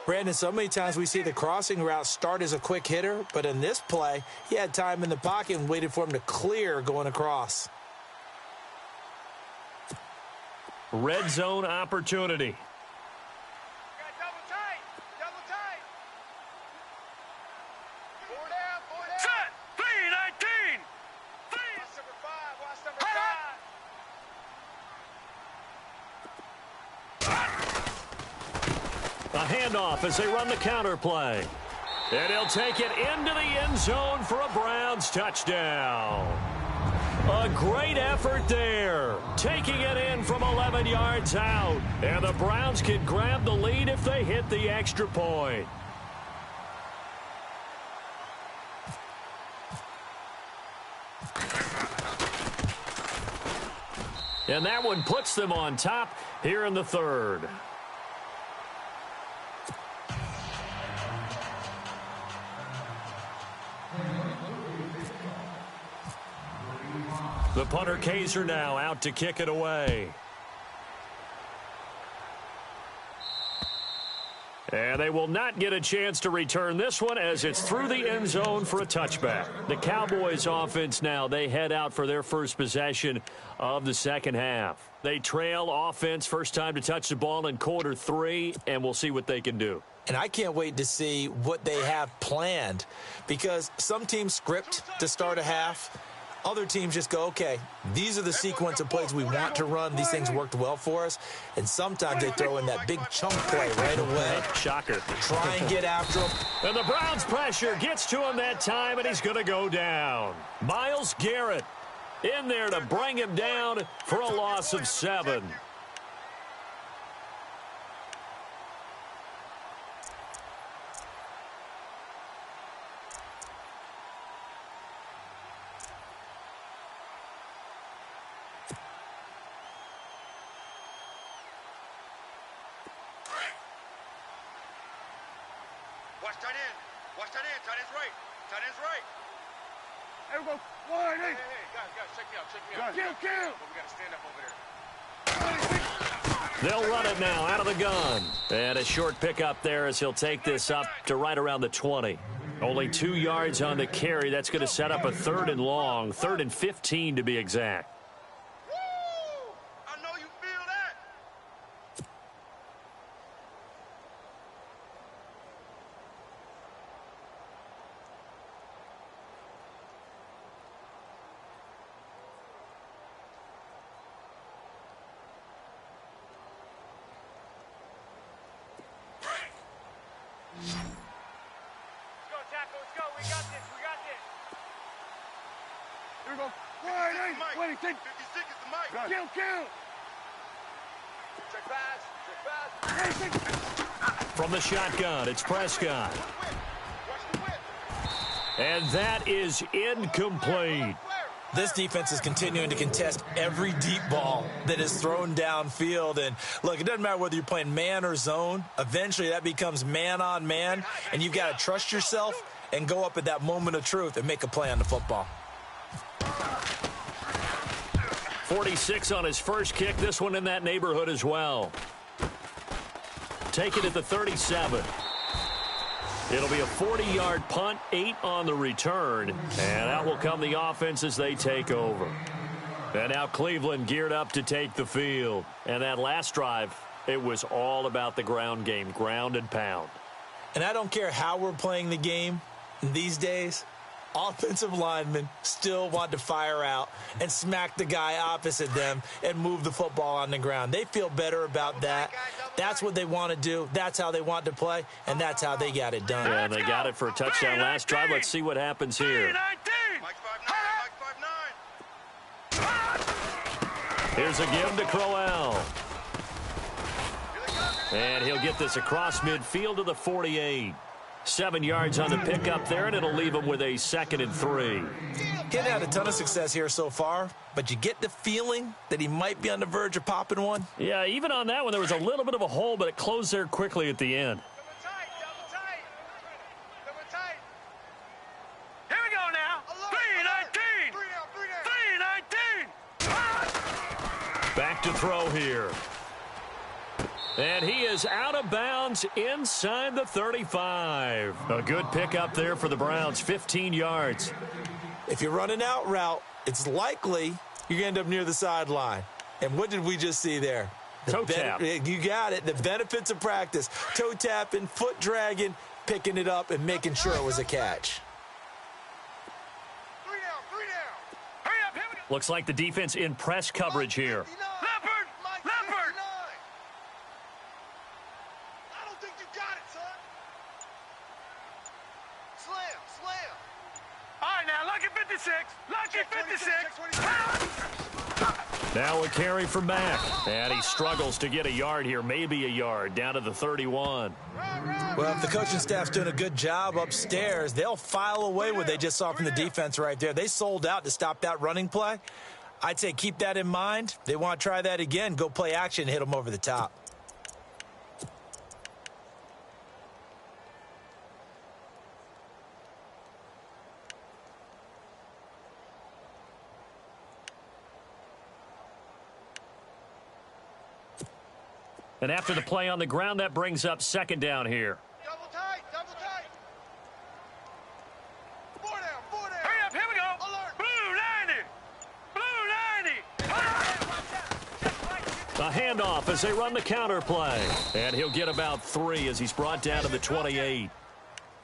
Brandon, so many times we see the crossing route start as a quick hitter, but in this play, he had time in the pocket and waited for him to clear going across. Red zone opportunity. Double tight. 4 down. Set. 319. Watch number 5. Watch number 5. A handoff as they run the counter play. And he'll take it into the end zone for a Browns touchdown. A great effort there. Taking it in from 11 yards out. And the Browns can grab the lead if they hit the extra point. And that one puts them on top here in the 3rd. The punter Kaiser now out to kick it away. And they will not get a chance to return this one as it's through the end zone for a touchback. The Cowboys offense now, they head out for their first possession of the second half. They trail offense first time to touch the ball in quarter 3, and we'll see what they can do. And I can't wait to see what they have planned, because some teams script to start a half. Other teams just go, okay, these are the sequence of plays we want to run. These things worked well for us. And sometimes they throw in that big chunk play right away. Shocker. Try and get after him. And the Browns' pressure gets to him that time, and he's going to go down. Myles Garrett in there to bring him down for a loss of 7. Watch tight end. Watch tight end. Tight end's right. Tight end's right. Hey, we go. Wide, Hey, hey. guys, check me out. Check me out. Kill. But we got to stand up over there. They'll run it now out of the gun. And a short pickup there as he'll take this up to right around the 20. Only 2 yards on the carry. That's going to set up a 3rd and long, 3rd and 15 to be exact. Woo! I know you feel that. Let's go, tackle. Let's go. We got this. Here we go. Wide, hey. Mike. Wait, take. 56 is the mic. Kill. Check pass. Hey, take. From the shotgun, it's Prescott. Watch the whip. And that is incomplete. This defense is continuing to contest every deep ball that is thrown downfield. And, look, it doesn't matter whether you're playing man or zone. Eventually, that becomes man on man, and you've got to trust yourself and go up at that moment of truth and make a play on the football. 46 on his first kick. This one in that neighborhood as well. Take it at the 37. It'll be a 40-yard punt, 8 on the return, and out will come the offense as they take over. And now Cleveland geared up to take the field. And that last drive, it was all about the ground game, ground and pound. And I don't care how we're playing the game these days, offensive linemen still want to fire out and smack the guy opposite them and move the football on the ground. They feel better about that. That's what they want to do. That's how they want to play, and that's how they got it done. Yeah, and they got it for a touchdown last drive. Let's see what happens here. Mike 5'9", Here's a give to Crowell. And he'll get this across midfield to the 48. 7 yards on the pickup there, and it'll leave him with a 2nd and 3. He hadn't had a ton of success here so far, but you get the feeling that he might be on the verge of popping one. Yeah, even on that one, there was a little bit of a hole, but it closed there quickly at the end. Double tight. Here we go now. 3-19. Back to throw here. And he is out of bounds inside the 35. A good pickup there for the Browns, 15 yards. If you're running out route, it's likely you're going to end up near the sideline. And what did we just see there? Toe tap. You got it. The benefits of practice. Toe tapping, foot dragging, picking it up, and making sure it was a catch. 3 down. Hurry up. Here we go. Looks like the defense in press coverage here. Leopard. I don't think you got it, son. Slam. All right, now, lucky 56. Lucky 56. Now a carry from Mack. And he struggles to get a yard here, maybe a yard, down to the 31. Well, if the coaching staff's doing a good job upstairs, they'll file away what they just saw from the defense right there. They sold out to stop that running play. I'd say keep that in mind. They want to try that again. Go play action, hit them over the top. And after the play on the ground, that brings up second down here. Double tight, double tight. Four down, four down. Hurry up, here we go. Alert. Blue 90. Blue 90. A handoff as they run the counter play. And he'll get about 3 as he's brought down to the 28.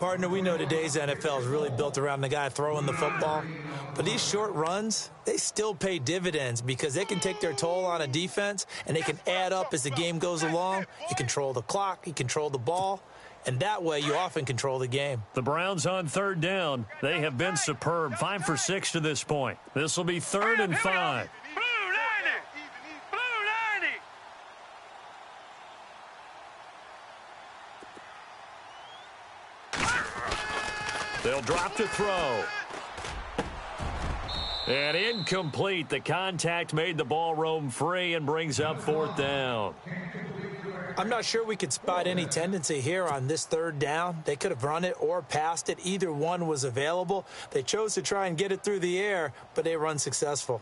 Partner, we know today's NFL is really built around the guy throwing the football. But these short runs, they still pay dividends because they can take their toll on a defense, and they can add up as the game goes along. You control the clock, you control the ball, and that way you often control the game. The Browns on third down. They have been superb. 5 for 6 to this point. This will be 3rd and 5. Blue 90. Blue 90. They'll drop to throw. And incomplete. The contact made the ball roam free and brings up 4th down. I'm not sure we could spot any tendency here on this 3rd down. They could have run it or passed it. Either one was available. They chose to try and get it through the air, but they were unsuccessful.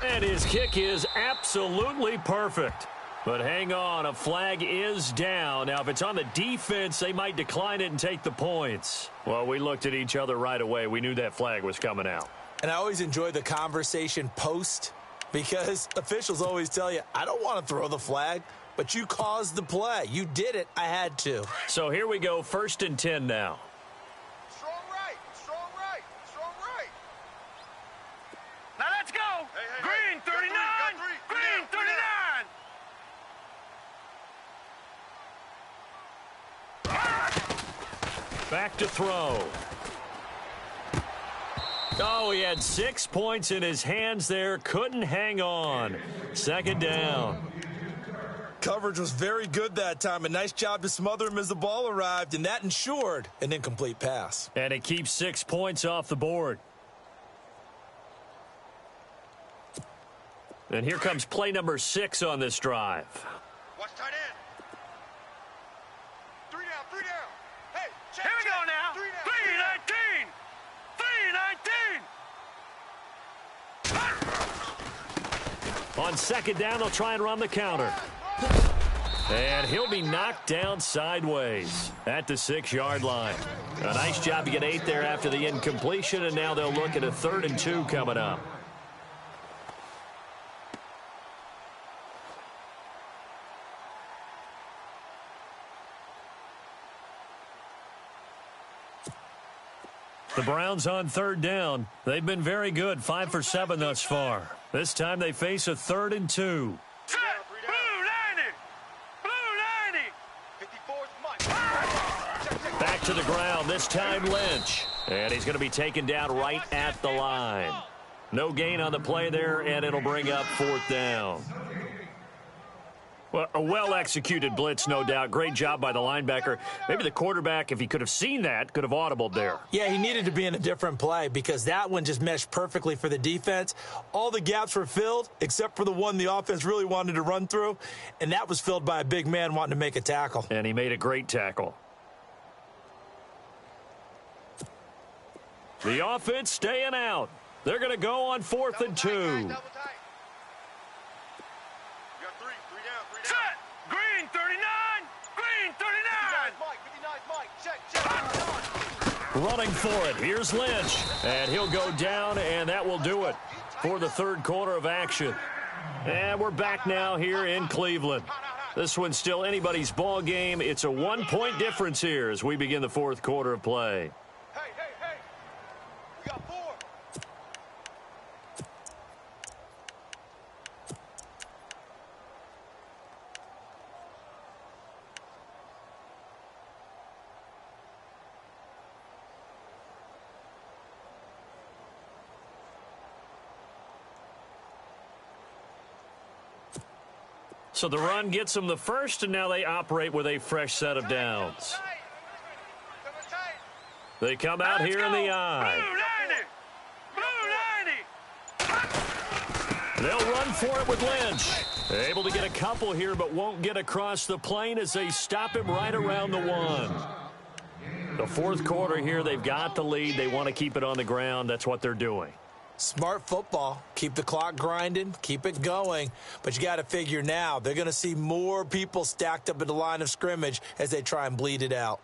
And his kick is absolutely perfect. But hang on, a flag is down. Now, if it's on the defense, they might decline it and take the points. Well, we looked at each other right away. We knew that flag was coming out. And I always enjoy the conversation post because officials always tell you, I don't want to throw the flag, but you caused the play. You did it. I had to. So here we go, 1st and 10 now. Strong right, strong right, strong right. Now let's go. Hey, Green 39. got three. Green 39. Back to throw. Oh, he had 6 points in his hands there. Couldn't hang on. 2nd down. Coverage was very good that time. A nice job to smother him as the ball arrived, and that ensured an incomplete pass. And it keeps 6 points off the board. And here comes play number 6 on this drive. Watch tight end. 3 down, 3 down. Hey, check, Here we check. go now. 3 down. 319. 319. On 2nd down, they'll try and run the counter. And he'll be knocked down sideways at the 6-yard line. A nice job to get 8 there after the incompletion, and now they'll look at a 3rd and 2 coming up. The Browns on 3rd down. They've been very good, 5 for 7 thus far. This time they face a 3rd and 2. Set. Blue 90. Blue 90. 54's Mike. Back to the ground, this time Lynch. And he's going to be taken down right at the line. No gain on the play there, and it'll bring up 4th down. Well, a well-executed blitz, no doubt. Great job by the linebacker. Maybe the quarterback, if he could have seen that, could have audibled there. Yeah, he needed to be in a different play because that one just meshed perfectly for the defense. All the gaps were filled except for the one the offense really wanted to run through, and that was filled by a big man wanting to make a tackle. And he made a great tackle. The offense staying out. They're going to go on 4th and 2. Double tight. You got 3 down, 3 down. Set. Green 39. Green 39. 59's Mike, 59's Mike. Check. Running for it. Here's Lynch. And he'll go down, and that will do it for the 3rd quarter of action. And we're back now here in Cleveland. This one's still anybody's ball game. It's a 1-point difference here as we begin the 4th quarter of play. Hey. We got 4. So the run gets them the first, and now they operate with a fresh set of downs. They come out here in the eye. Blue 90. They'll run for it with Lynch. Able to get a couple here, but won't get across the plane as they stop him right around the 1. The fourth quarter here, they've got the lead. They want to keep it on the ground. That's what they're doing. Smart football. Keep the clock grinding. Keep it going. But you got to figure now, they're going to see more people stacked up at the line of scrimmage as they try and bleed it out.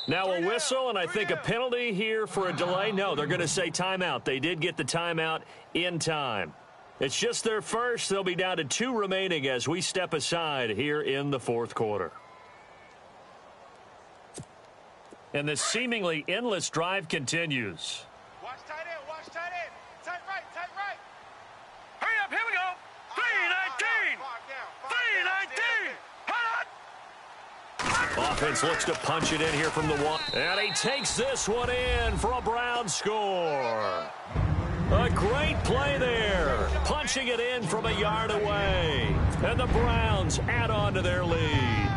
Now a whistle, and I think a penalty here for a delay. No, they're going to say timeout. They did get the timeout in time. It's just their first. They'll be down to 2 remaining as we step aside here in the fourth quarter. And this seemingly endless drive continues. Watch tight end, watch tight end. Tight right, tight right. Hurry up, here we go. 319. 319. Offense looks to punch it in here from the 1. And he takes this one in for a Brown score. A great play there. Punching it in from a yard away. And the Browns add on to their lead.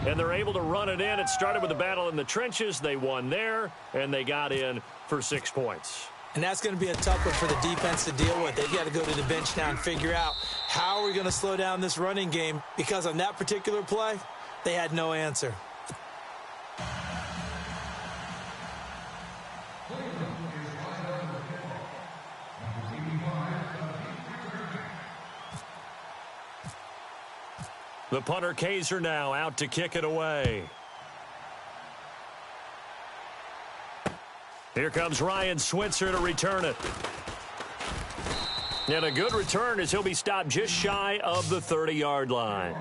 And they're able to run it in. It started with a battle in the trenches. They won there, and they got in for 6 points. And that's going to be a tough one for the defense to deal with. They've got to go to the bench now and figure out how are we going to slow down this running game, because on that particular play, they had no answer. The punter Kaiser now out to kick it away. Here comes Ryan Switzer to return it. And a good return as he'll be stopped just shy of the 30-yard line.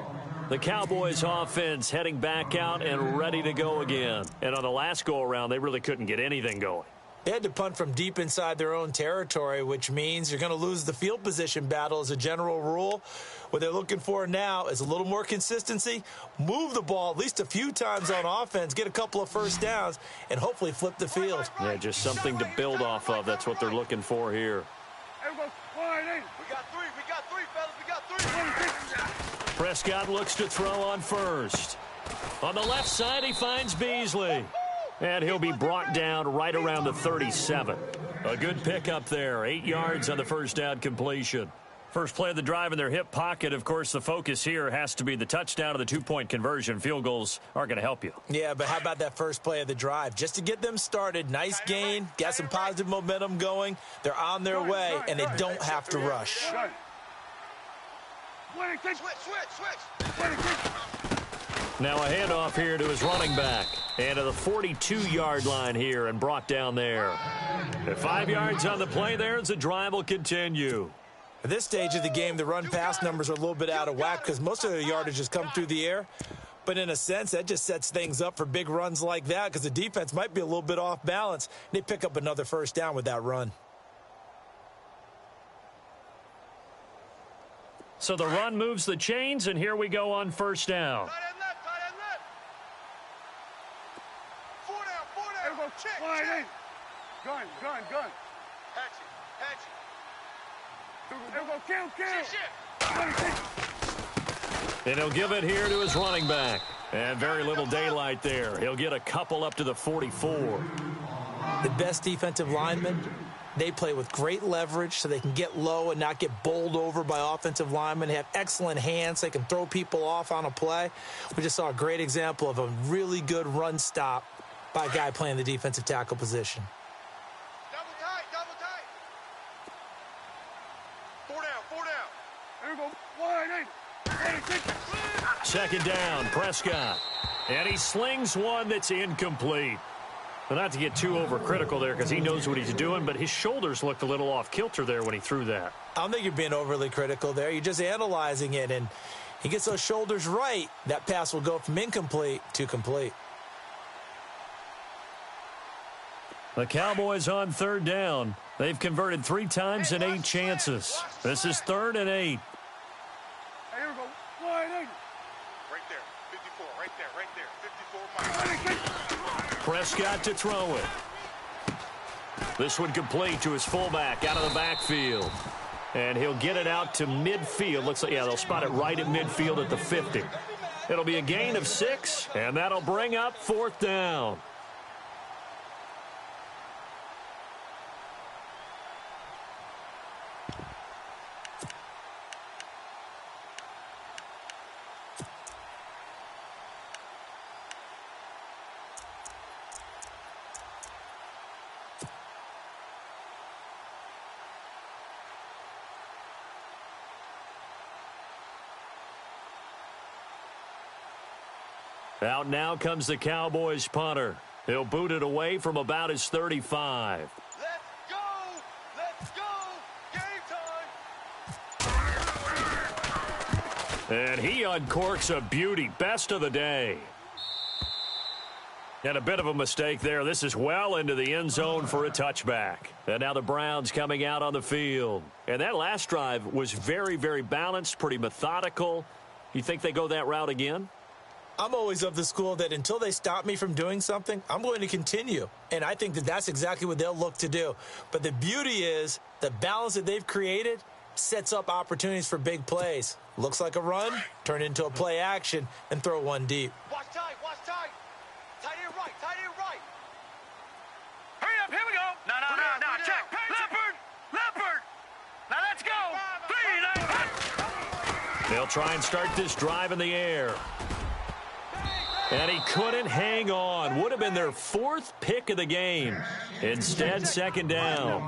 The Cowboys offense heading back out and ready to go again. And on the last go-around, they really couldn't get anything going. They had to punt from deep inside their own territory, which means you're going to lose the field position battle as a general rule. What they're looking for now is a little more consistency, move the ball at least a few times on offense, get a couple of first downs, and hopefully flip the field. Yeah, just something to build off of. That's what they're looking for here. We got three, fellas. We got three. Prescott looks to throw on first. On the left side, he finds Beasley. And he'll be brought down right around the 37. A good pickup there. 8 yards on the first down completion. First play of the drive in their hip pocket. Of course, the focus here has to be the touchdown or the 2-point conversion. Field goals aren't going to help you. Yeah, but how about that first play of the drive? Just to get them started, nice gain, got some positive momentum going. They're on their way, and they don't have to rush. Switch. Now a handoff here to his running back. And to the 42-yard line here and brought down there. At 5 yards on the play there as the drive will continue. At this stage of the game, the run-pass numbers are a little bit out of whack because most of the yardage has come through the air. But in a sense, that just sets things up for big runs like that because the defense might be a little bit off balance. They pick up another first down with that run. So the run moves the chains, and here we go on first down. Tight end left. 4 down. Check. Gun. Hatchet. And he'll give it here to his running back. And very little daylight there. He'll get a couple up to the 44. The best defensive linemen, they play with great leverage so they can get low and not get bowled over by offensive linemen. They have excellent hands. They can throw people off on a play. We just saw a great example of a really good run stop by a guy playing the defensive tackle position. Double tight. 4 down. Here we go. Wide. Second down, Prescott. And he slings one that's incomplete. Well, not to get too overcritical there because he knows what he's doing, but his shoulders looked a little off kilter there when he threw that. I don't think you're being overly critical there. You're just analyzing it, and he gets those shoulders right. That pass will go from incomplete to complete. The Cowboys on third down. They've converted 3 times in 8 chances. This is 3rd and 8. Here we go. Wide. Right there. 54. Right there. 54. Prescott to throw it. This one complete to his fullback out of the backfield. And he'll get it out to midfield. Looks like, yeah, they'll spot it right at midfield at the 50. It'll be a gain of 6, and that'll bring up 4th down. Out now comes the Cowboys punter. He'll boot it away from about his 35. Let's go! Let's go! Game time! And he uncorks a beauty. Best of the day. And a bit of a mistake there. This is well into the end zone for a touchback. And now the Browns coming out on the field. And that last drive was very, very balanced, pretty methodical. You think they go that route again? I'm always of the school that until they stop me from doing something, I'm going to continue. And I think that that's exactly what they'll look to do. But the beauty is the balance that they've created sets up opportunities for big plays. Looks like a run, turn into a play action, and throw one deep. Watch tight, watch tight. Tight end right, tight end right. Hurry up, here we go. No, check. Leopard. Now let's go. 3, They'll try and start this drive in the air. And he couldn't hang on. Would have been their 4th pick of the game. Instead, 2nd down.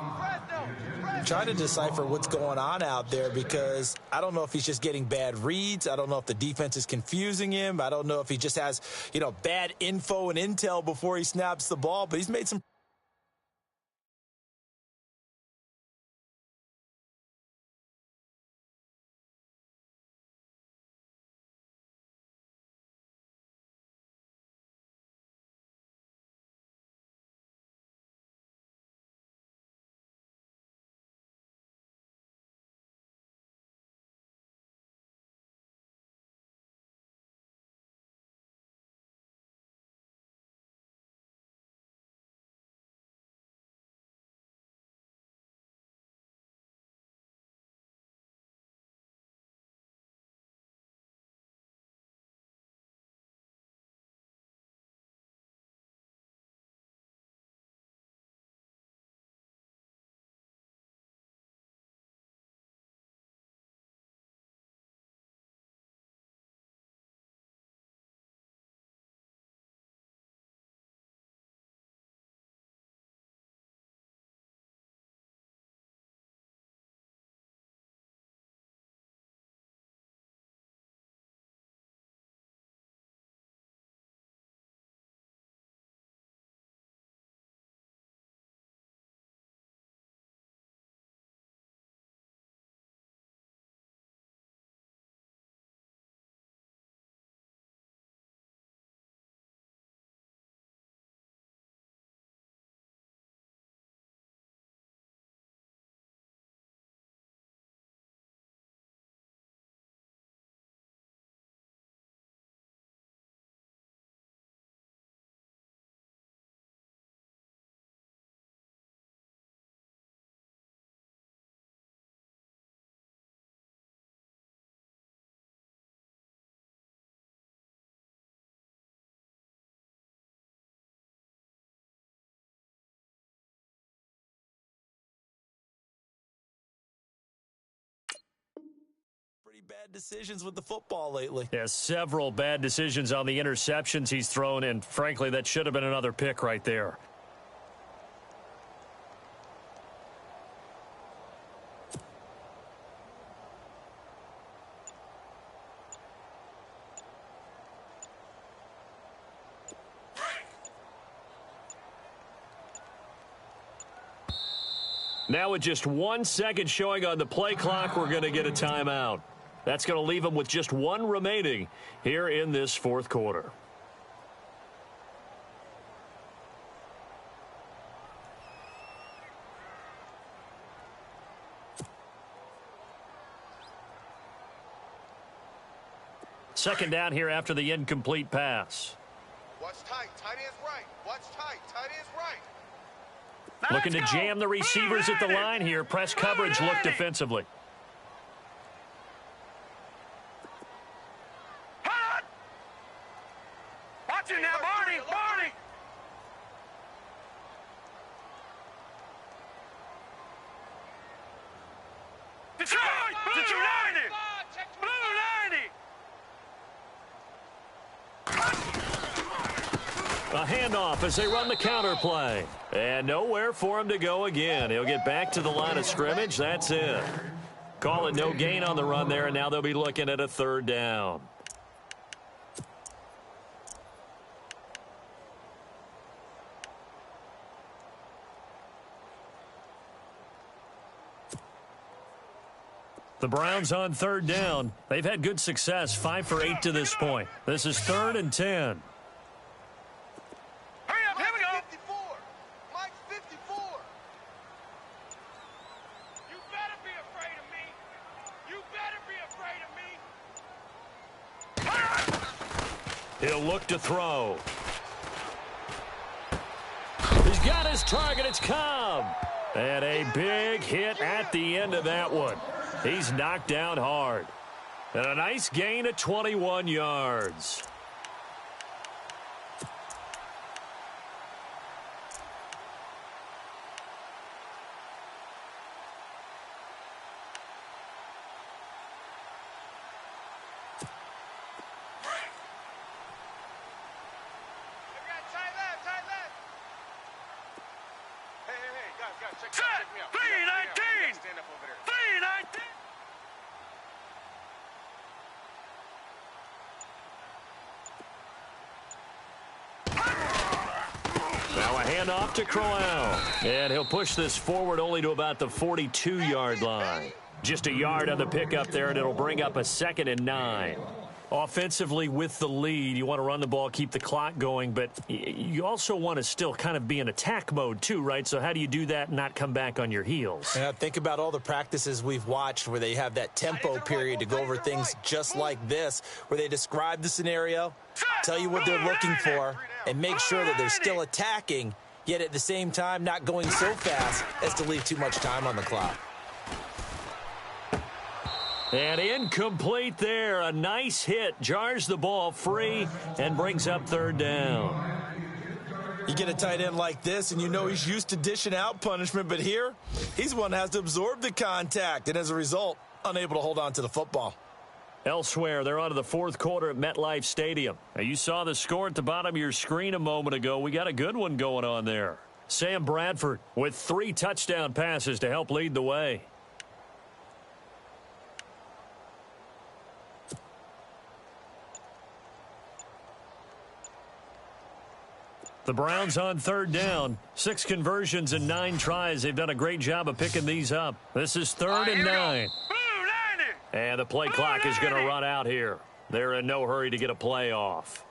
Trying to decipher what's going on out there because I don't know if he's just getting bad reads. I don't know if the defense is confusing him. I don't know if he just has, bad info and intel before he snaps the ball. But he's made some pretty bad decisions with the football lately. Yeah, several bad decisions on the interceptions he's thrown, and frankly, that should have been another pick right there. Now with just 1 second showing on the play clock, we're going to get a timeout. That's going to leave them with just 1 remaining here in this 4th quarter. Second down here after the incomplete pass. Watch tight, tight end's right. Watch tight, tight end's right. Looking to jam the receivers at the line here. Press coverage look defensively. Watch it now, Barney! Barney! Detroit! Detroit! Blue 90! A handoff as they run the counter play. And nowhere for him to go again. He'll get back to the line of scrimmage. That's it. Call it no gain on the run there, and now they'll be looking at a third down. The Browns on third down. They've had good success, 5 for 8 to this point. This is 3rd and 10. Hurry up, here we go. 54. Mike's 54. You better be afraid of me. You better be afraid of me. He'll look to throw. He's got his target. It's Cobb. And a big hit at the end of that one. He's knocked down hard. And a nice gain of 21 yards. Hey, guys, check me out. 319! Stand up over there. 319! Now a handoff to Crowell. And he'll push this forward only to about the 42-yard line. Just a yard on the pickup there, and it'll bring up a 2nd and 9. Offensively, with the lead, you want to run the ball, keep the clock going, but you also want to still kind of be in attack mode too, right? So how do you do that and not come back on your heels? Yeah, think about all the practices we've watched where they have that tempo period to go over things just like this, where they describe the scenario, tell you what they're looking for, and make sure that they're still attacking, yet at the same time not going so fast as to leave too much time on the clock. And incomplete there. A nice hit. Jars the ball free and brings up 3rd down. You get a tight end like this, and you know he's used to dishing out punishment, but here, he's one that has to absorb the contact, and as a result, unable to hold on to the football. Elsewhere, they're on to the 4th quarter at MetLife Stadium. Now, you saw the score at the bottom of your screen a moment ago. We got a good one going on there. Sam Bradford with 3 touchdown passes to help lead the way. The Browns on 3rd down. 6 conversions and 9 tries. They've done a great job of picking these up. This is 3rd and 9. And the play clock is going to run out here. They're in no hurry to get a play off.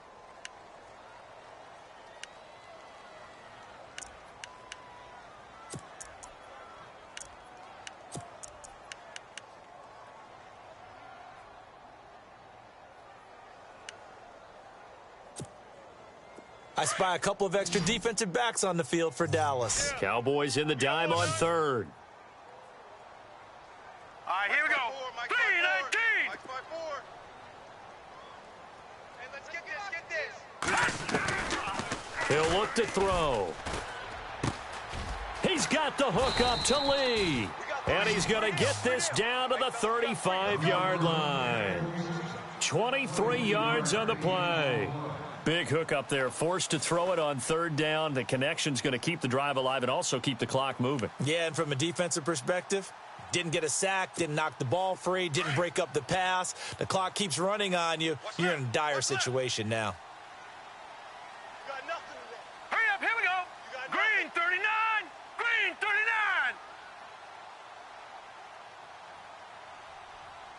I spy a couple of extra defensive backs on the field for Dallas. Cowboys in the dime on 3rd. All right, here we go. 319! Mike's 5-4. Hey, let's get this, He'll look to throw. He's got the hook up to Lee. And he's going to get this down to the 35-yard line. 23 yards on the play. Big hook up there, forced to throw it on 3rd down. The connection's going to keep the drive alive and also keep the clock moving. Yeah, and from a defensive perspective, didn't get a sack, didn't knock the ball free, didn't break up the pass. The clock keeps running on you. You're in a dire situation now. Hurry up, here we go. Green 39! Green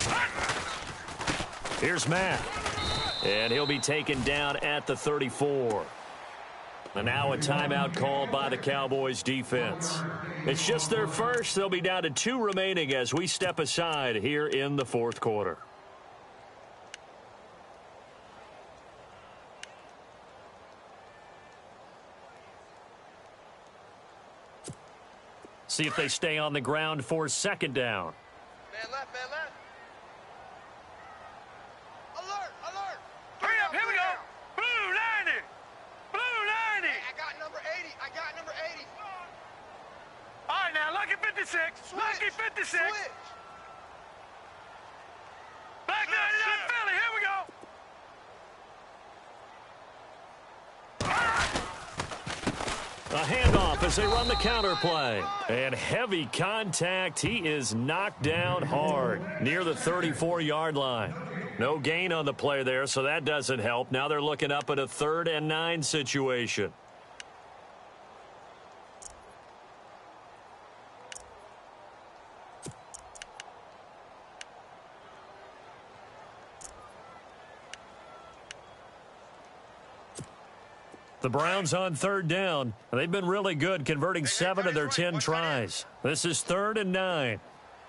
39! Here's Mack. And he'll be taken down at the 34. And now a timeout called by the Cowboys defense. It's just their first. They'll be down to 2 remaining as we step aside here in the 4th quarter. See if they stay on the ground for second down. Man left, man left. Alert, alert. Hurry up, here we go. Blue 90. Blue 90. Hey, I got number 80. I got number 80. All right, now, lucky 56. Lucky 56. Switch. Black 99 Philly, here we go. A handoff as they run the counter play. And heavy contact. He is knocked down hard near the 34-yard line. No gain on the play there, so that doesn't help. Now they're looking up at a 3rd and 9 situation. The Browns on 3rd down. They've been really good, converting 7 of their 10 tries. This is 3rd and 9.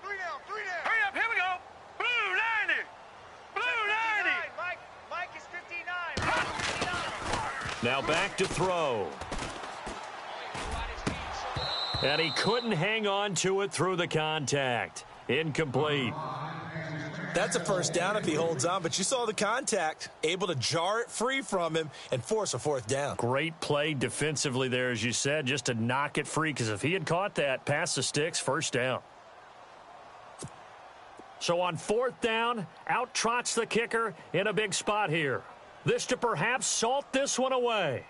3 down, 3 down. Hurry up, here we go. Blue 90. Blue 90. Mike is 59. Now back to throw. And he couldn't hang on to it through the contact. Incomplete. That's a first down if he holds on, but you saw the contact. Able to jar it free from him and force a 4th down. Great play defensively there, as you said, just to knock it free, because if he had caught that, past the sticks, first down. So on 4th down, out trots the kicker in a big spot here. This to perhaps salt this one away.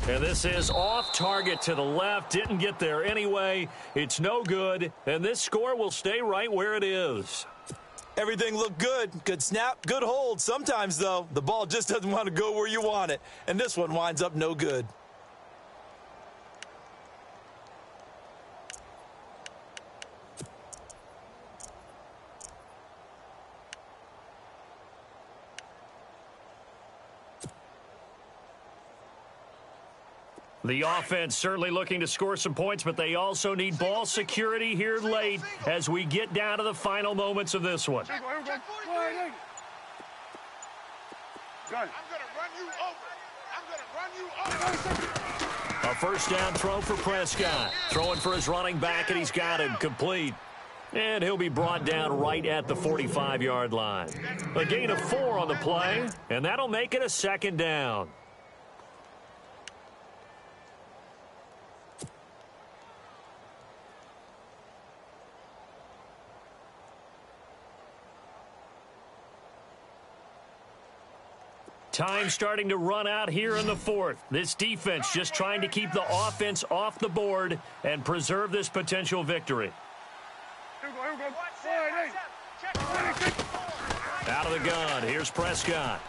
And this is off target to the left. Didn't get there anyway. It's no good. And this score will stay right where it is. Everything looked good. Good snap, good hold. Sometimes, though, the ball just doesn't want to go where you want it. And this one winds up no good. The offense certainly looking to score some points, but they also need ball security here late as we get down to the final moments of this one. Here we go. Check 48. Good. I'm going to run you over. I'm going to run you over. A first down throw for Prescott. Throwing for his running back, and he's got him complete. And he'll be brought down right at the 45-yard line. A gain of 4 on the play, and that'll make it a second down. Time starting to run out here in the 4th. This defense just trying to keep the offense off the board and preserve this potential victory. Here we go. 48. Out of the gun. Here's Prescott.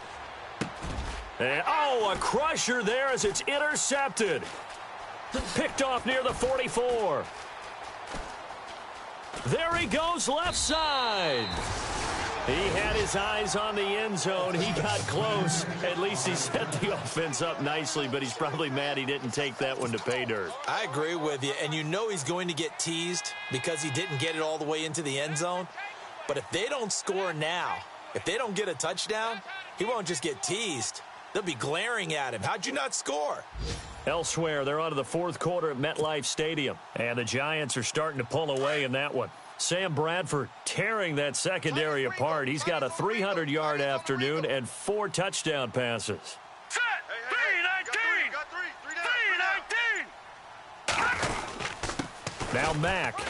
And, oh, a crusher there as it's intercepted. Picked off near the 44. There he goes left side. He had his eyes on the end zone. He got close. At least he set the offense up nicely, but he's probably mad he didn't take that one to pay dirt. I agree with you, and you know he's going to get teased because he didn't get it all the way into the end zone. But if they don't score now, if they don't get a touchdown, he won't just get teased. They'll be glaring at him. How'd you not score? Elsewhere, they're on to the 4th quarter at MetLife Stadium, and the Giants are starting to pull away in that one. Sam Bradford tearing that secondary apart. He's got a 300-yard afternoon and 4 touchdown passes. Set. 319. 319. Now Mack.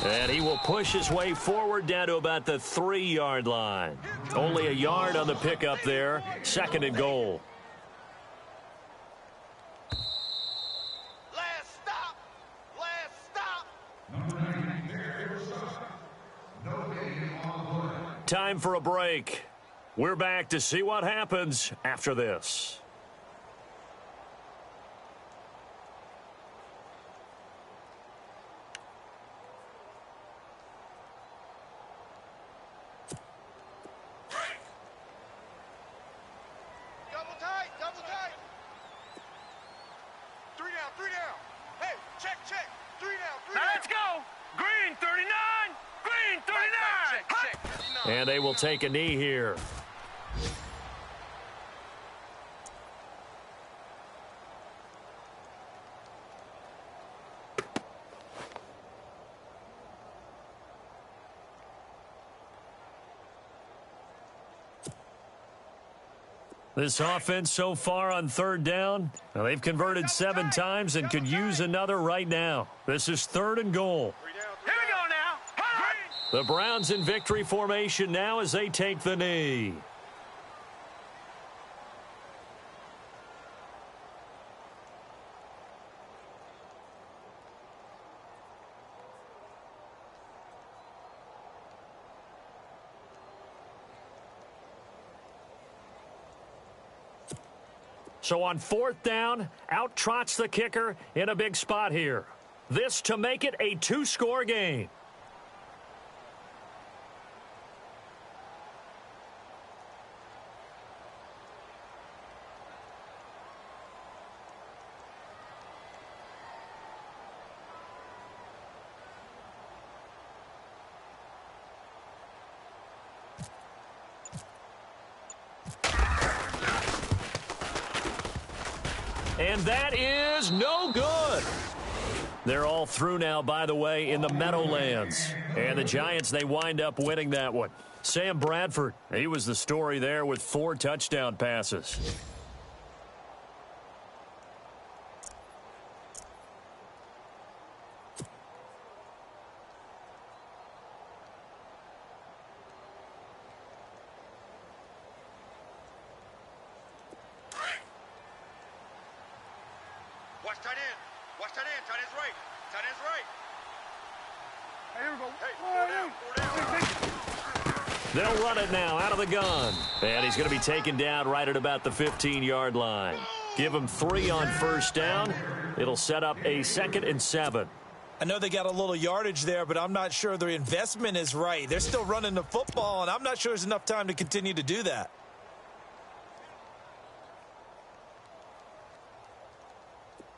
And he will push his way forward down to about the 3-yard line. Only a yard on the pickup there. 2nd and goal. Last stop. Last stop. Time for a break. We're back to see what happens after this. Double tight, double tight. 3 down, 3 down. Hey, check. 3 down, 3 Now down. let's go. Green 39. And they will take a knee here. This offense so far on third down, well, they've converted 7 times and could use another right now. This is 3rd and goal. Here we go now. The Browns in victory formation now as they take the knee. So on 4th down, out trots the kicker in a big spot here. This to make it a 2-score game. And that is no good. They're all through now, by the way, in the Meadowlands. And the Giants, they wind up winning that one. Sam Bradford, he was the story there with 4 touchdown passes. Watch tight end. Watch tight end. Tight end's right. Tight end's right. Hey, here we go. Hey, 4 down. 4 down. They'll run it now out of the gun. And he's going to be taken down right at about the 15-yard line. Give him 3 on 1st down. It'll set up a 2nd and 7. I know they got a little yardage there, but I'm not sure their investment is right. They're still running the football, and I'm not sure there's enough time to continue to do that.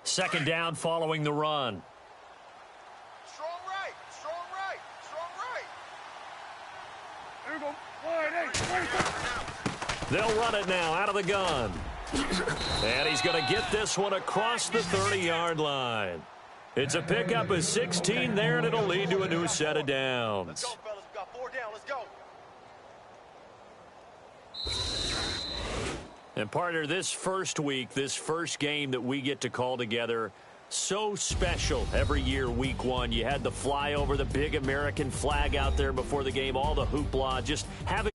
Second down following the run. Strong right. Strong right. Strong right. Here we go. They'll run it now out of the gun. And he's going to get this one across the 30-yard line. It's a pickup of 16 there, and it'll lead to a new set of downs. Let's go, fellas. We got 4 down. Let's go. And partner, this first week, this first game that we get to call together, so special every year, week 1. You had the flyover, the big American flag out there before the game, all the hoopla, just having